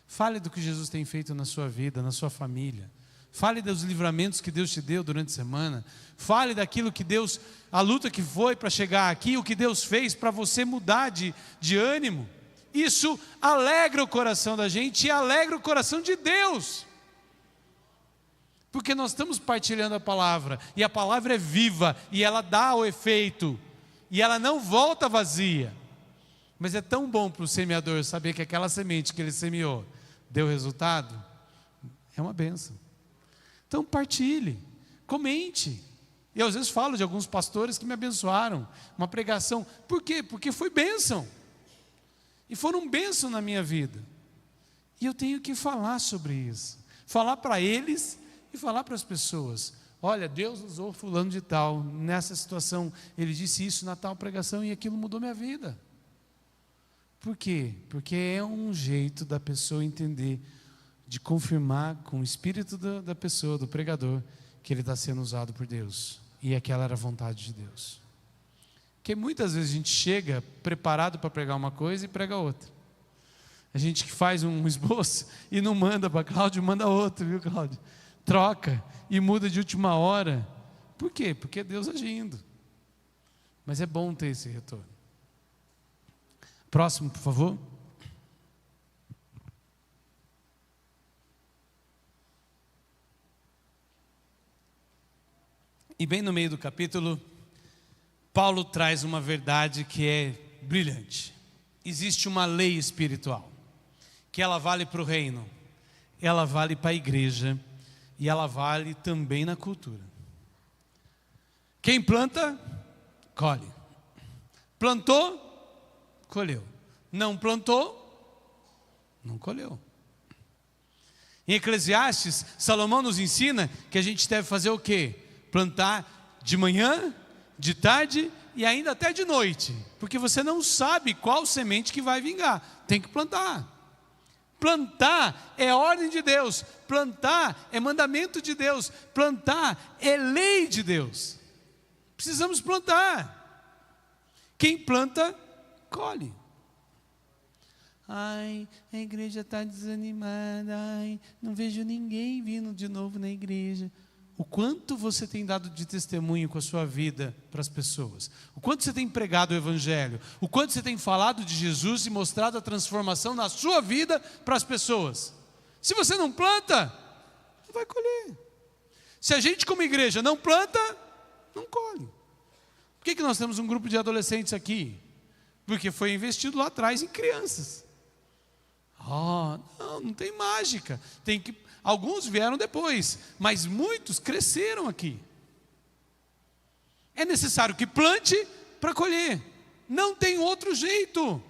Fale do que Jesus tem feito na sua vida, na sua família. Fale dos livramentos que Deus te deu durante a semana. Fale daquilo que Deus, a luta que foi para chegar aqui, o que Deus fez para você mudar de ânimo. Isso alegra o coração da gente e alegra o coração de Deus. Porque nós estamos partilhando a palavra, e a palavra é viva, e ela dá o efeito, e ela não volta vazia. Mas é tão bom para o semeador saber que aquela semente que ele semeou deu resultado. É uma bênção. Então partilhe, comente. Eu às vezes falo de alguns pastores que me abençoaram, uma pregação. Por quê? Porque foi bênção. E foram bênção na minha vida. E eu tenho que falar sobre isso. Falar para eles e falar para as pessoas: olha, Deus usou fulano de tal, nessa situação, ele disse isso na tal pregação e aquilo mudou minha vida. Por quê? Porque é um jeito da pessoa entender, de confirmar com o espírito da pessoa, do pregador, que ele está sendo usado por Deus, e aquela era a vontade de Deus. Porque muitas vezes a gente chega preparado para pregar uma coisa e prega outra. A gente que faz um esboço e não manda para Cláudio, manda outro, viu, Cláudio? Troca e muda de última hora. Por quê? Porque é Deus agindo. Mas é bom ter esse retorno. Próximo, por favor. E bem no meio do capítulo, Paulo traz uma verdade que é brilhante. Existe uma lei espiritual, que ela vale para o reino, ela vale para a igreja, e ela vale também na cultura. Quem planta, colhe. Plantou, colheu. Não plantou, não colheu. Em Eclesiastes, Salomão nos ensina que a gente deve fazer o quê? Plantar de manhã, de tarde e ainda até de noite, porque você não sabe qual semente que vai vingar. Tem que plantar. Plantar é ordem de Deus, plantar é mandamento de Deus, plantar é lei de Deus. Precisamos plantar. Quem planta, colhe. Ai, a igreja está desanimada, ai, não vejo ninguém vindo de novo na igreja. O quanto você tem dado de testemunho com a sua vida para as pessoas? O quanto você tem pregado o evangelho? O quanto você tem falado de Jesus e mostrado a transformação na sua vida para as pessoas? Se você não planta, não vai colher. Se a gente como igreja não planta, não colhe. Por que nós temos um grupo de adolescentes aqui? Porque foi investido lá atrás em crianças. Não tem mágica. Alguns vieram depois, mas muitos cresceram aqui. É necessário que plante para colher. Não tem outro jeito.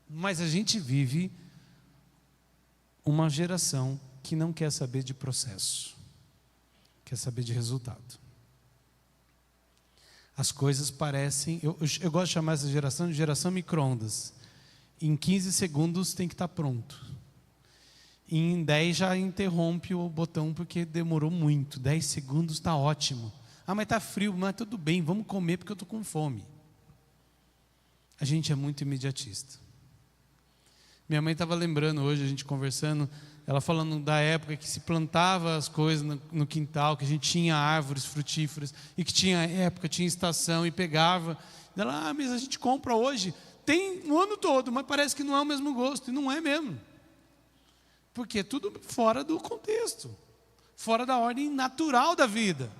Mas a gente vive uma geração que não quer saber de processo, quer saber de resultado. As coisas parecem... Eu gosto de chamar essa geração de geração micro-ondas. Em 15 segundos tem que estar pronto. Em 10 já interrompe o botão porque demorou muito. 10 segundos está ótimo. Mas está frio, mas tudo bem, vamos comer porque eu estou com fome. A gente é muito imediatista. Minha mãe estava lembrando hoje, a gente conversando, ela falando da época que se plantava as coisas no quintal, que a gente tinha árvores frutíferas, e que tinha época, tinha estação, e pegava. Ela, mas a gente compra hoje, tem o ano todo, mas parece que não é o mesmo gosto, e não é mesmo. Porque é tudo fora do contexto, fora da ordem natural da vida.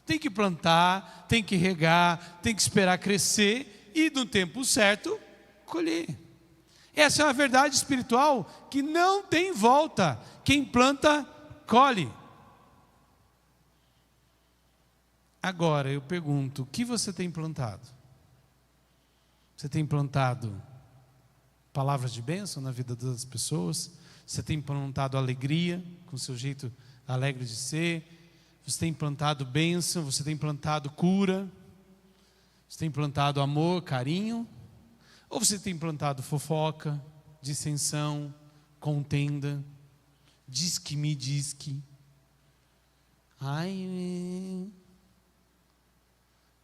Tem que plantar, tem que regar, tem que esperar crescer, e no tempo certo, colher. Essa é uma verdade espiritual que não tem volta. Quem planta, colhe. Agora eu pergunto, o que você tem plantado? Você tem plantado palavras de bênção na vida das pessoas? Você tem plantado alegria, com o seu jeito alegre de ser? Você tem plantado bênção? Você tem plantado cura? Você tem plantado amor, carinho? Ou você tem plantado fofoca, dissensão, contenda, diz que me diz que?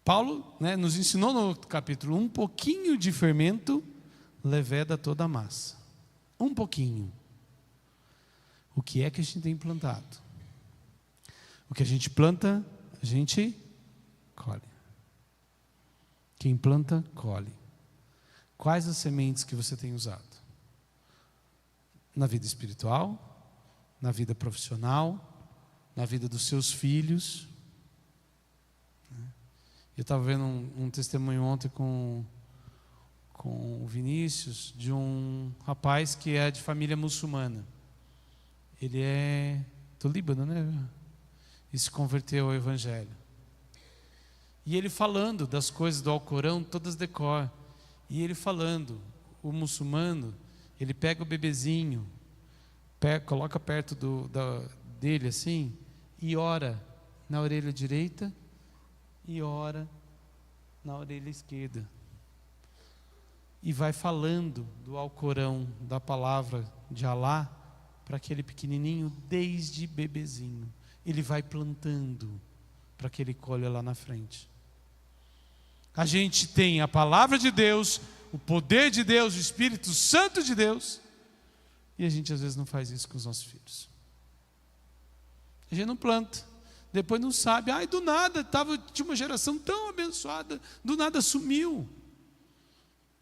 Paulo, nos ensinou no capítulo 1, um pouquinho de fermento leveda toda a massa. Um pouquinho. O que é que a gente tem plantado? O que a gente planta, a gente colhe. Quem planta, colhe. Quais as sementes que você tem usado? Na vida espiritual, na vida profissional, na vida dos seus filhos. Eu estava vendo um testemunho ontem com o Vinícius, de um rapaz que é de família muçulmana. Ele é do Líbano, né? E se converteu ao Evangelho. E ele falando das coisas do Alcorão, todas de cor. E ele falando, o muçulmano, ele pega o bebezinho, coloca perto dele assim e ora na orelha direita e ora na orelha esquerda. E vai falando do Alcorão, da palavra de Alá, para aquele pequenininho desde bebezinho. Ele vai plantando para que ele colha lá na frente. A gente tem a palavra de Deus, o poder de Deus, o Espírito Santo de Deus, e a gente às vezes não faz isso com os nossos filhos. A gente não planta, depois não sabe, do nada, tinha uma geração tão abençoada, do nada sumiu.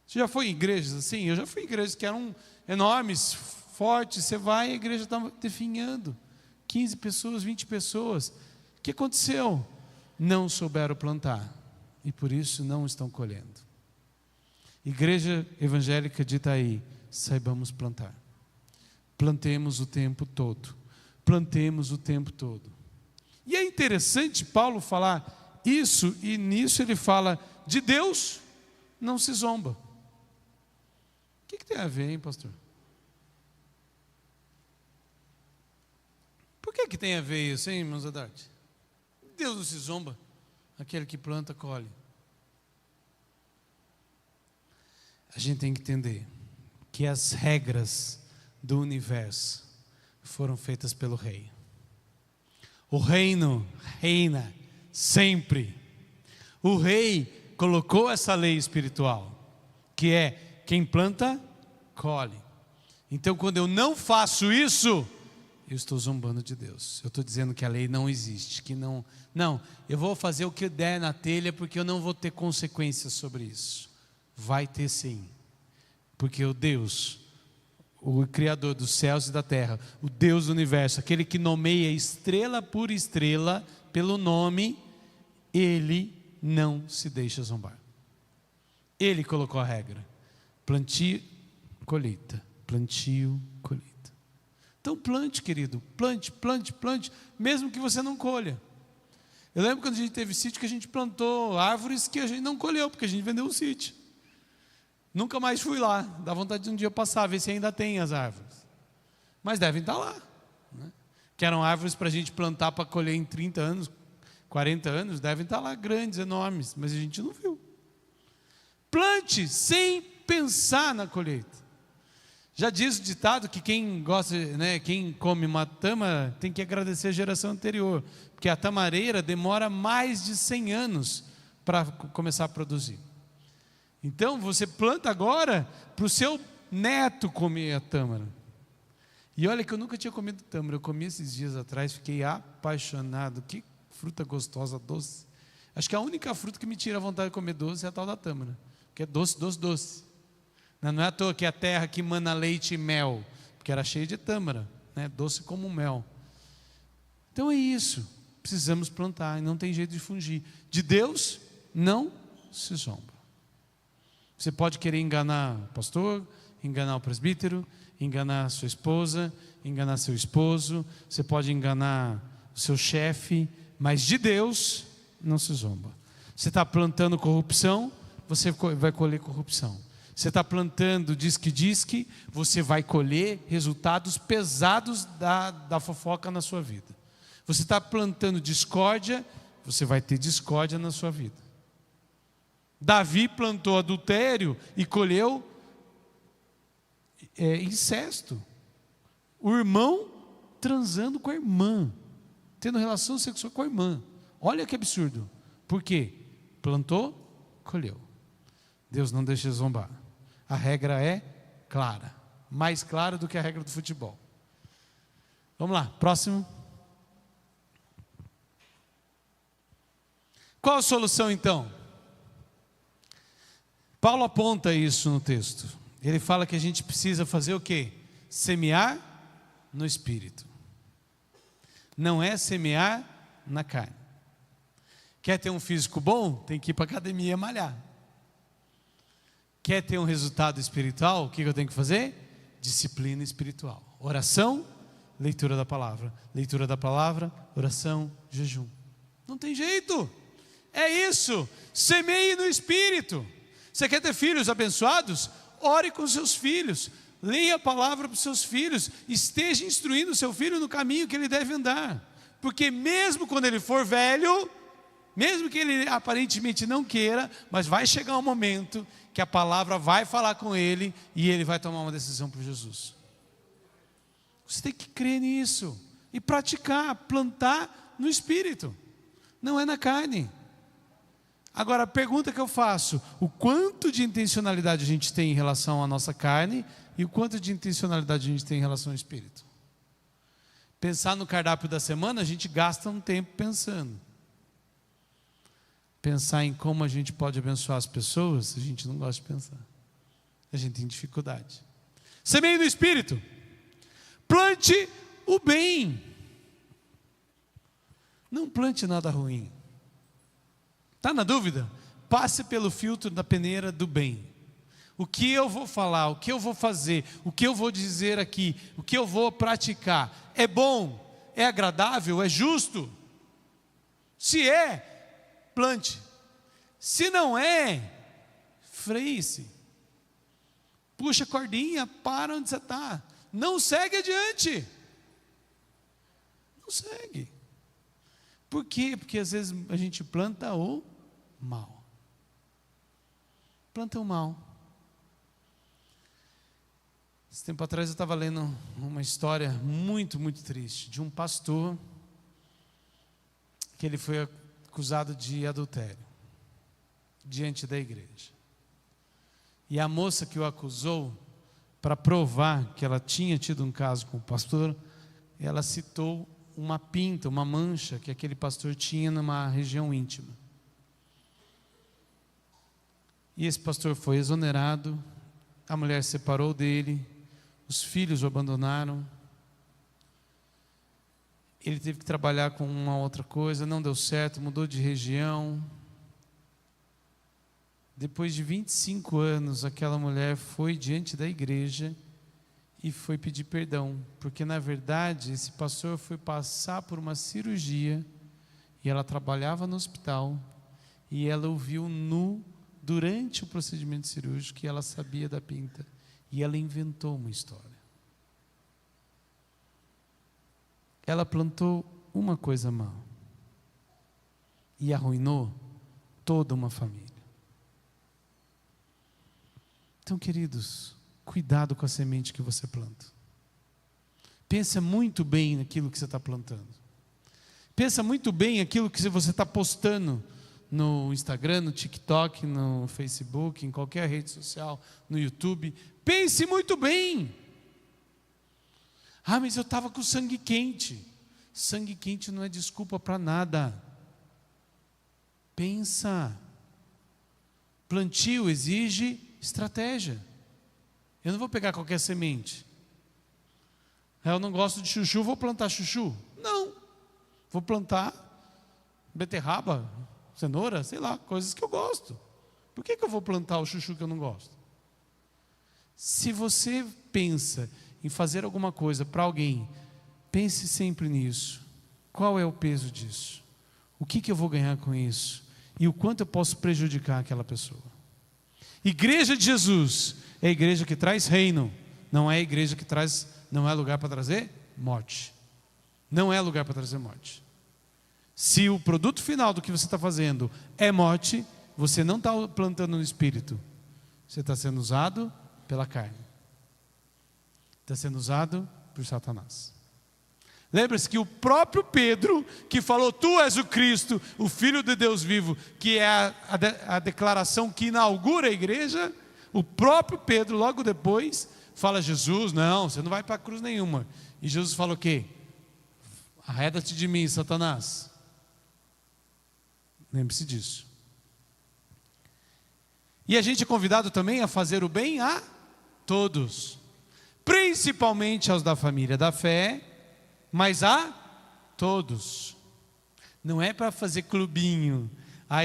Você já foi em igrejas assim? Eu já fui em igrejas que eram enormes, fortes, você vai e a igreja está definhando, 15 pessoas, 20 pessoas. O que aconteceu? Não souberam plantar, e por isso não estão colhendo. Igreja evangélica de Itaí, saibamos plantar. Plantemos o tempo todo. Plantemos o tempo todo. E é interessante Paulo falar isso, e nisso ele fala, de Deus não se zomba. O que tem a ver, hein, pastor? Por que tem a ver isso, hein, irmãos Adarte? Deus não se zomba. Aquele que planta, colhe. A gente tem que entender que as regras do universo foram feitas pelo rei. O reino reina sempre. O rei colocou essa lei espiritual, que é quem planta, colhe. Então, quando eu não faço isso, eu estou zombando de Deus. Eu estou dizendo que a lei não existe, que não, eu vou fazer o que der na telha, porque eu não vou ter consequências sobre isso. Vai ter sim, porque o Deus, o Criador dos céus e da terra, o Deus do universo, aquele que nomeia estrela por estrela, pelo nome, Ele não se deixa zombar. Ele colocou a regra, plantio, colheita, plantio, colheita. Então plante, querido, plante, mesmo que você não colha. Eu lembro quando a gente teve sítio que a gente plantou árvores que a gente não colheu, porque a gente vendeu o sítio. Nunca mais fui lá, dá vontade de um dia passar, ver se ainda tem as árvores. Mas devem estar lá, né? Que eram árvores para a gente plantar para colher em 30 anos, 40 anos, devem estar lá grandes, enormes, mas a gente não viu. Plante sem pensar na colheita. Já diz o ditado que quem gosta, quem come uma tâmara tem que agradecer a geração anterior, porque a tamareira demora mais de 100 anos para começar a produzir. Então você planta agora para o seu neto comer a tâmara. E olha que eu nunca tinha comido tâmara, eu comi esses dias atrás, fiquei apaixonado. Que fruta gostosa, doce. Acho que a única fruta que me tira a vontade de comer doce é a tal da tâmara, que é doce, doce, doce. Não é à toa que a terra que mana leite e mel, porque era cheia de tâmara, né? Doce como mel. Então é isso, precisamos plantar, e não tem jeito de fugir. De Deus não se zomba. Você pode querer enganar o pastor, enganar o presbítero, enganar sua esposa, enganar seu esposo, você pode enganar o seu chefe, mas de Deus não se zomba. Você está plantando corrupção, você vai colher corrupção. Você está plantando disque, você vai colher resultados pesados da fofoca na sua vida. Você está plantando discórdia, você vai ter discórdia na sua vida. Davi plantou adultério e colheu incesto. O irmão transando com a irmã, tendo relação sexual com a irmã. Olha que absurdo. Por quê? Plantou, colheu. Deus não deixa zombar. A regra é clara, mais clara do que a regra do futebol. Vamos lá, próximo. Qual a solução então? Paulo aponta isso no texto. Ele fala que a gente precisa fazer o quê? Semear no Espírito. Não é semear na carne. Quer ter um físico bom? Tem que ir para a academia malhar. Quer ter um resultado espiritual? O que eu tenho que fazer? Disciplina espiritual. Oração, leitura da palavra. Leitura da palavra, oração, jejum. Não tem jeito. É isso. Semeie no Espírito. Você quer ter filhos abençoados? Ore com seus filhos. leia a palavra para os seus filhos, esteja instruindo o seu filho no caminho que ele deve andar, porque mesmo quando ele for velho, mesmo que ele aparentemente não queira, mas vai chegar um momento que a palavra vai falar com ele e ele vai tomar uma decisão por Jesus. Você tem que crer nisso e praticar, plantar no Espírito, não é na carne. Agora, a pergunta que eu faço: o quanto de intencionalidade a gente tem em relação à nossa carne e o quanto de intencionalidade a gente tem em relação ao Espírito? Pensar no cardápio da semana, a gente gasta um tempo pensando. Pensar em como a gente pode abençoar as pessoas, a gente não gosta de pensar. A gente tem dificuldade. Semeie no Espírito. Plante o bem. Não plante nada ruim. Está na dúvida? Passe pelo filtro da peneira do bem. O que eu vou falar, o que eu vou fazer, o que eu vou dizer aqui, o que eu vou praticar, é bom, é agradável, é justo? Se é, plante. Se não é, freie-se. Puxa a cordinha, para onde você está. Não segue adiante. Não segue. Por quê? Porque às vezes a gente planta o mal. Planta o mal. Esse tempo atrás eu estava lendo uma história muito, muito triste de um pastor que ele foi acusado de adultério diante da igreja. E a moça que o acusou, para provar que ela tinha tido um caso com o pastor, ela citou uma pinta, uma mancha que aquele pastor tinha numa região íntima. E esse pastor foi exonerado, a mulher se separou dele, os filhos o abandonaram, ele teve que trabalhar com uma outra coisa, não deu certo, mudou de região. Depois de 25 anos, aquela mulher foi diante da igreja e foi pedir perdão, porque na verdade esse pastor foi passar por uma cirurgia e ela trabalhava no hospital e ela o viu nu durante o procedimento cirúrgico e ela sabia da pinta e ela inventou uma história. Ela plantou uma coisa má e arruinou toda uma família. Então, queridos, cuidado com a semente que você planta. Pensa muito bem naquilo que você está plantando. Pensa muito bem naquilo que você está postando no Instagram, no TikTok, no Facebook, em qualquer rede social, no YouTube. Pense muito bem. Ah, mas eu estava com sangue quente. Sangue quente não é desculpa para nada. Pensa. Plantio exige estratégia. Eu não vou pegar qualquer semente. Eu não gosto de chuchu, vou plantar chuchu? Não. Vou plantar beterraba, cenoura, sei lá, coisas que eu gosto. Por que eu vou plantar o chuchu que eu não gosto? Se você pensa em fazer alguma coisa para alguém, pense sempre nisso. Qual é o peso disso? O que eu vou ganhar com isso? E o quanto eu posso prejudicar aquela pessoa? Igreja de Jesus é a igreja que traz reino, não é a igreja que traz, não é lugar para trazer morte. Não é lugar para trazer morte. Se o produto final do que você está fazendo é morte, você não está plantando no Espírito. Você está sendo usado pela carne. Está sendo usado por Satanás. Lembra-se que o próprio Pedro, que falou, tu és o Cristo, o Filho de Deus vivo, que é a declaração que inaugura a igreja, o próprio Pedro, logo depois, fala, Jesus, não, você não vai para a cruz nenhuma. E Jesus fala o quê? Arreda-te de mim, Satanás. Lembre-se disso. E a gente é convidado também a fazer o bem a todos, principalmente aos da família da fé, mas a todos. Não é para fazer clubinho.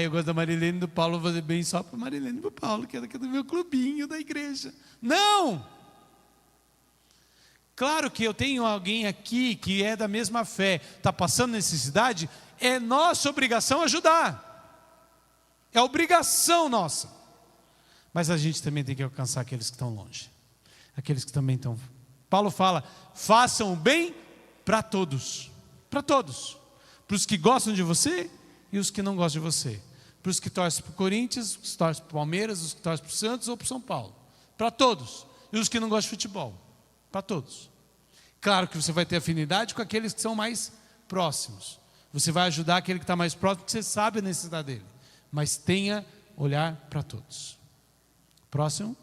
Eu gosto da Marilene e do Paulo, vou fazer bem só para Marilene e para o Paulo, que é do meu clubinho da igreja. Não! Claro que eu tenho alguém aqui que é da mesma fé, está passando necessidade, é nossa obrigação ajudar. É obrigação nossa. Mas a gente também tem que alcançar aqueles que estão longe. aqueles que também estão. Paulo fala, façam o bem para todos, para os que gostam de você e os que não gostam de você, para os que torcem para o Corinthians, os que torcem para o Palmeiras, os que torcem para o Santos ou para o São Paulo, para todos, e os que não gostam de futebol, para todos. Claro que você vai ter afinidade com aqueles que são mais próximos, você vai ajudar aquele que está mais próximo, porque você sabe a necessidade dele, mas tenha olhar para todos. Próximo.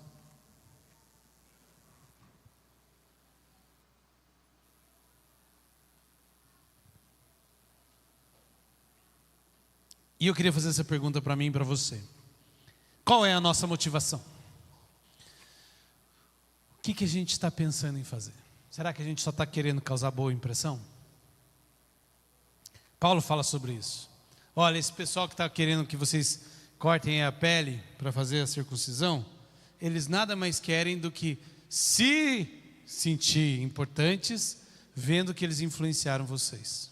E eu queria fazer essa pergunta para mim e para você. Qual é a nossa motivação? O que a gente está pensando em fazer? Será que a gente só está querendo causar boa impressão? Paulo fala sobre isso. Olha, esse pessoal que está querendo que vocês cortem a pele para fazer a circuncisão, eles nada mais querem do que se sentir importantes, vendo que eles influenciaram vocês.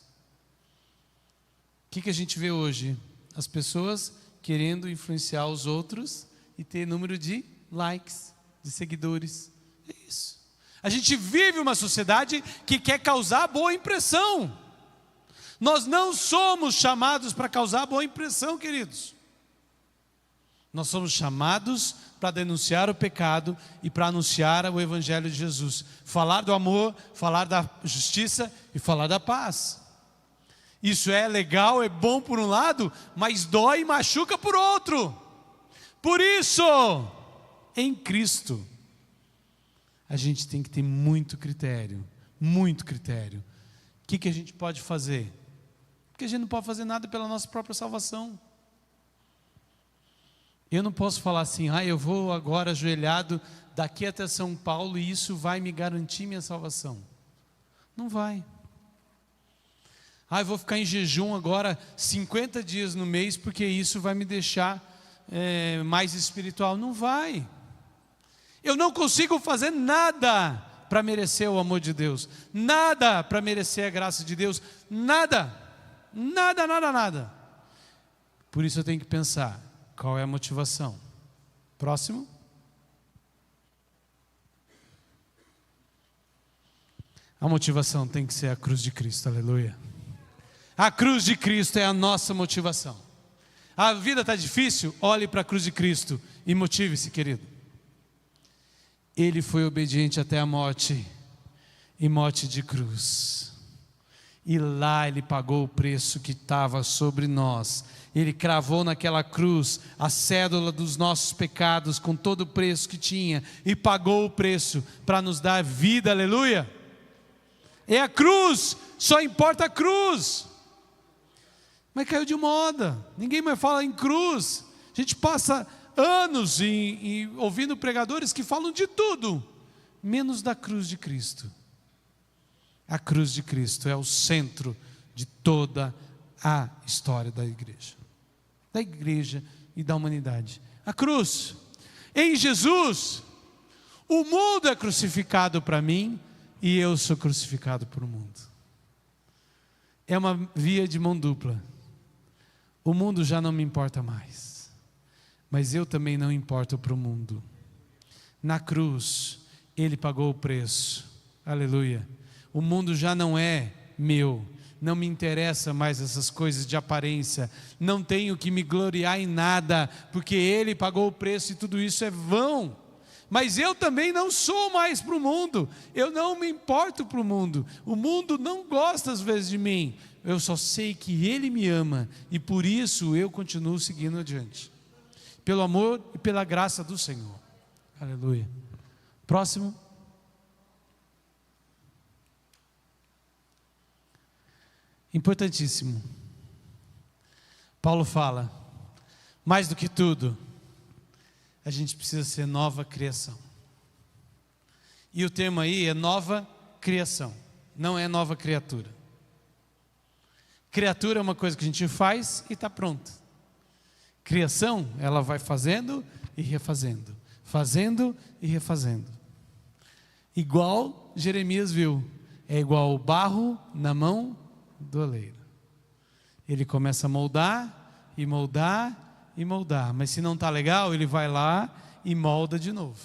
O que a gente vê hoje? As pessoas querendo influenciar os outros e ter número de likes, de seguidores. É isso. A gente vive uma sociedade que quer causar boa impressão. Nós não somos chamados para causar boa impressão, queridos. Nós somos chamados para denunciar o pecado e para anunciar o Evangelho de Jesus. Falar do amor, falar da justiça e falar da paz. Isso é legal, é bom por um lado, mas dói e machuca por outro. Por isso, em Cristo, a gente tem que ter muito critério, muito critério. O que a gente pode fazer? Porque a gente não pode fazer nada pela nossa própria salvação. Eu não posso falar assim, eu vou agora ajoelhado daqui até São Paulo e isso vai me garantir minha salvação. Não vai. Eu vou ficar em jejum agora 50 dias no mês porque isso vai me deixar mais espiritual. Não vai. Eu não consigo fazer nada para merecer o amor de Deus, nada para merecer a graça de Deus, nada. Por isso eu tenho que pensar, qual é a motivação? Próximo. A motivação tem que ser a cruz de Cristo, aleluia. A cruz de Cristo é a nossa motivação. A vida está difícil? Olhe para a cruz de Cristo e motive-se, querido. Ele foi obediente até a morte, e morte de cruz. E lá Ele pagou o preço que estava sobre nós. Ele cravou naquela cruz a cédula dos nossos pecados, com todo o preço que tinha, e pagou o preço para nos dar vida, aleluia. É a cruz, só importa a cruz. Mas caiu de moda, ninguém mais fala em cruz. A gente passa anos ouvindo pregadores que falam de tudo, menos da cruz de Cristo. A cruz de Cristo é o centro de toda a história da igreja e da humanidade. A cruz. Em Jesus, o mundo é crucificado para mim e eu sou crucificado para o mundo. É uma via de mão dupla. O mundo já não me importa mais, mas eu também não importo para o mundo. Na cruz, Ele pagou o preço, aleluia. O mundo já não é meu, não me interessa mais essas coisas de aparência, não tenho que me gloriar em nada, porque Ele pagou o preço e tudo isso é vão. Mas eu também não sou mais para o mundo, eu não me importo para o mundo não gosta às vezes de mim, eu só sei que Ele me ama, e por isso eu continuo seguindo adiante, pelo amor e pela graça do Senhor, aleluia. Próximo. Importantíssimo, Paulo fala, mais do que tudo, a gente precisa ser nova criação. E o termo aí é nova criação, não é nova criatura. Criatura é uma coisa que a gente faz e está pronta. Criação, ela vai fazendo e refazendo, fazendo e refazendo. Igual Jeremias viu, é igual o barro na mão do oleiro. Ele começa a moldar e moldar e moldar, mas se não está legal, ele vai lá e molda de novo.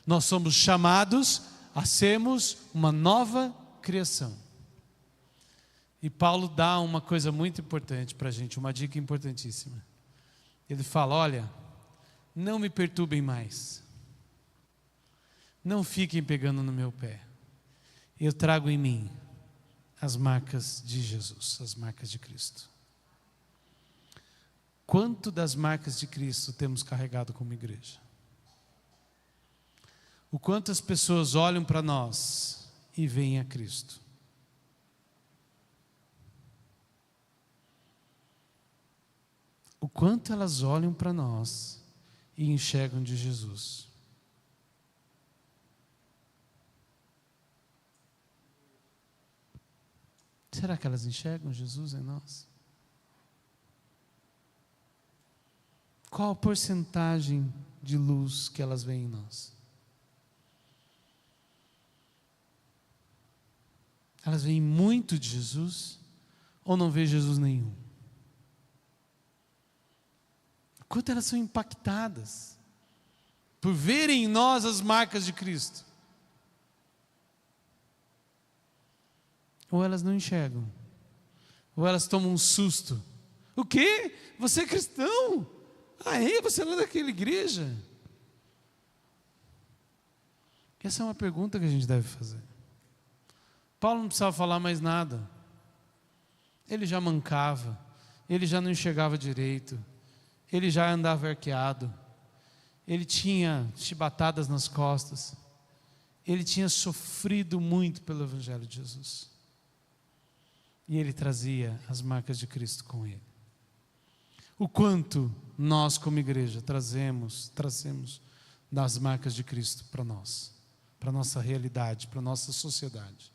Nós somos chamados a sermos uma nova criação. E Paulo dá uma coisa muito importante para a gente, uma dica importantíssima. Ele fala: olha, não me perturbem mais. Não fiquem pegando no meu pé. Eu trago em mim as marcas de Jesus, as marcas de Cristo. Quanto das marcas de Cristo temos carregado como igreja? O quanto as pessoas olham para nós e veem a Cristo? O quanto elas olham para nós e enxergam de Jesus? Será que elas enxergam Jesus em nós? Qual a porcentagem de luz que elas veem em nós? Elas veem muito de Jesus ou não veem Jesus nenhum? Quanto elas são impactadas por verem em nós as marcas de Cristo? Ou elas não enxergam? Ou elas tomam um susto? O quê? Você é cristão? Ah, é? Você é lá daquela igreja? Essa é uma pergunta que a gente deve fazer. Paulo não precisava falar mais nada. Ele já mancava, ele já não enxergava direito, ele já andava arqueado, ele tinha chibatadas nas costas, ele tinha sofrido muito pelo Evangelho de Jesus. E ele trazia as marcas de Cristo com ele. O quanto nós como igreja trazemos das marcas de Cristo para nós, para a nossa realidade, para a nossa sociedade.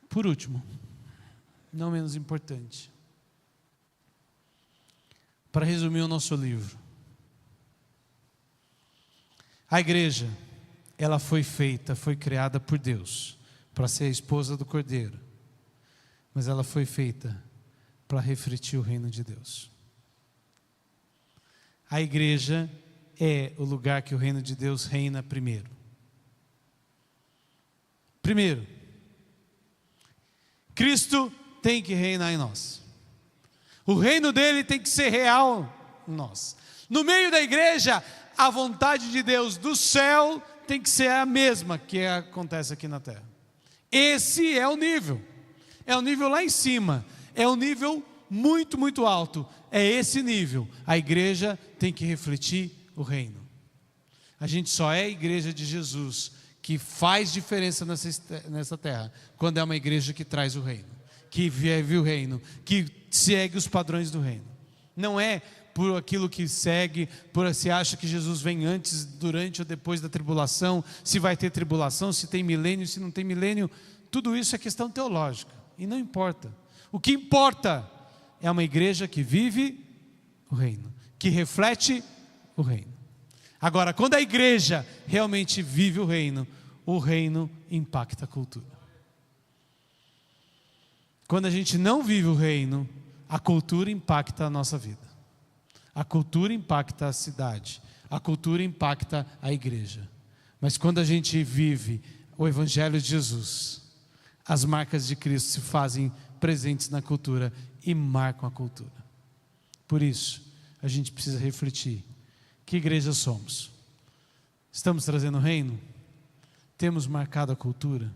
Por último, não menos importante, para resumir o nosso livro, a igreja, ela foi criada por Deus, para ser a esposa do Cordeiro, mas ela foi feita para refletir o reino de Deus. A igreja é o lugar que o reino de Deus reina primeiro. Primeiro, Cristo tem que reinar em nós. O reino dele tem que ser real em nós. No meio da igreja, a vontade de Deus do céu tem que ser a mesma que acontece aqui na terra. Esse é o nível. É o nível lá em cima. É um nível muito, muito alto. É esse nível. A igreja tem que refletir o reino. A gente só é a igreja de Jesus que faz diferença nessa terra quando é uma igreja que traz o reino, que vive o reino, que segue os padrões do reino. Não é por aquilo que segue, por se acha que Jesus vem antes, durante ou depois da tribulação, se vai ter tribulação, se tem milênio, se não tem milênio. Tudo isso é questão teológica e não importa. O que importa é uma igreja que vive o reino, que reflete o reino. Agora, quando a igreja realmente vive o reino impacta a cultura. Quando a gente não vive o reino, a cultura impacta a nossa vida. A cultura impacta a cidade. A cultura impacta a igreja. Mas quando a gente vive o Evangelho de Jesus, as marcas de Cristo se fazem presentes na cultura e marcam a cultura. Por isso, a gente precisa refletir. Que igreja somos? Estamos trazendo o reino? Temos marcado a cultura?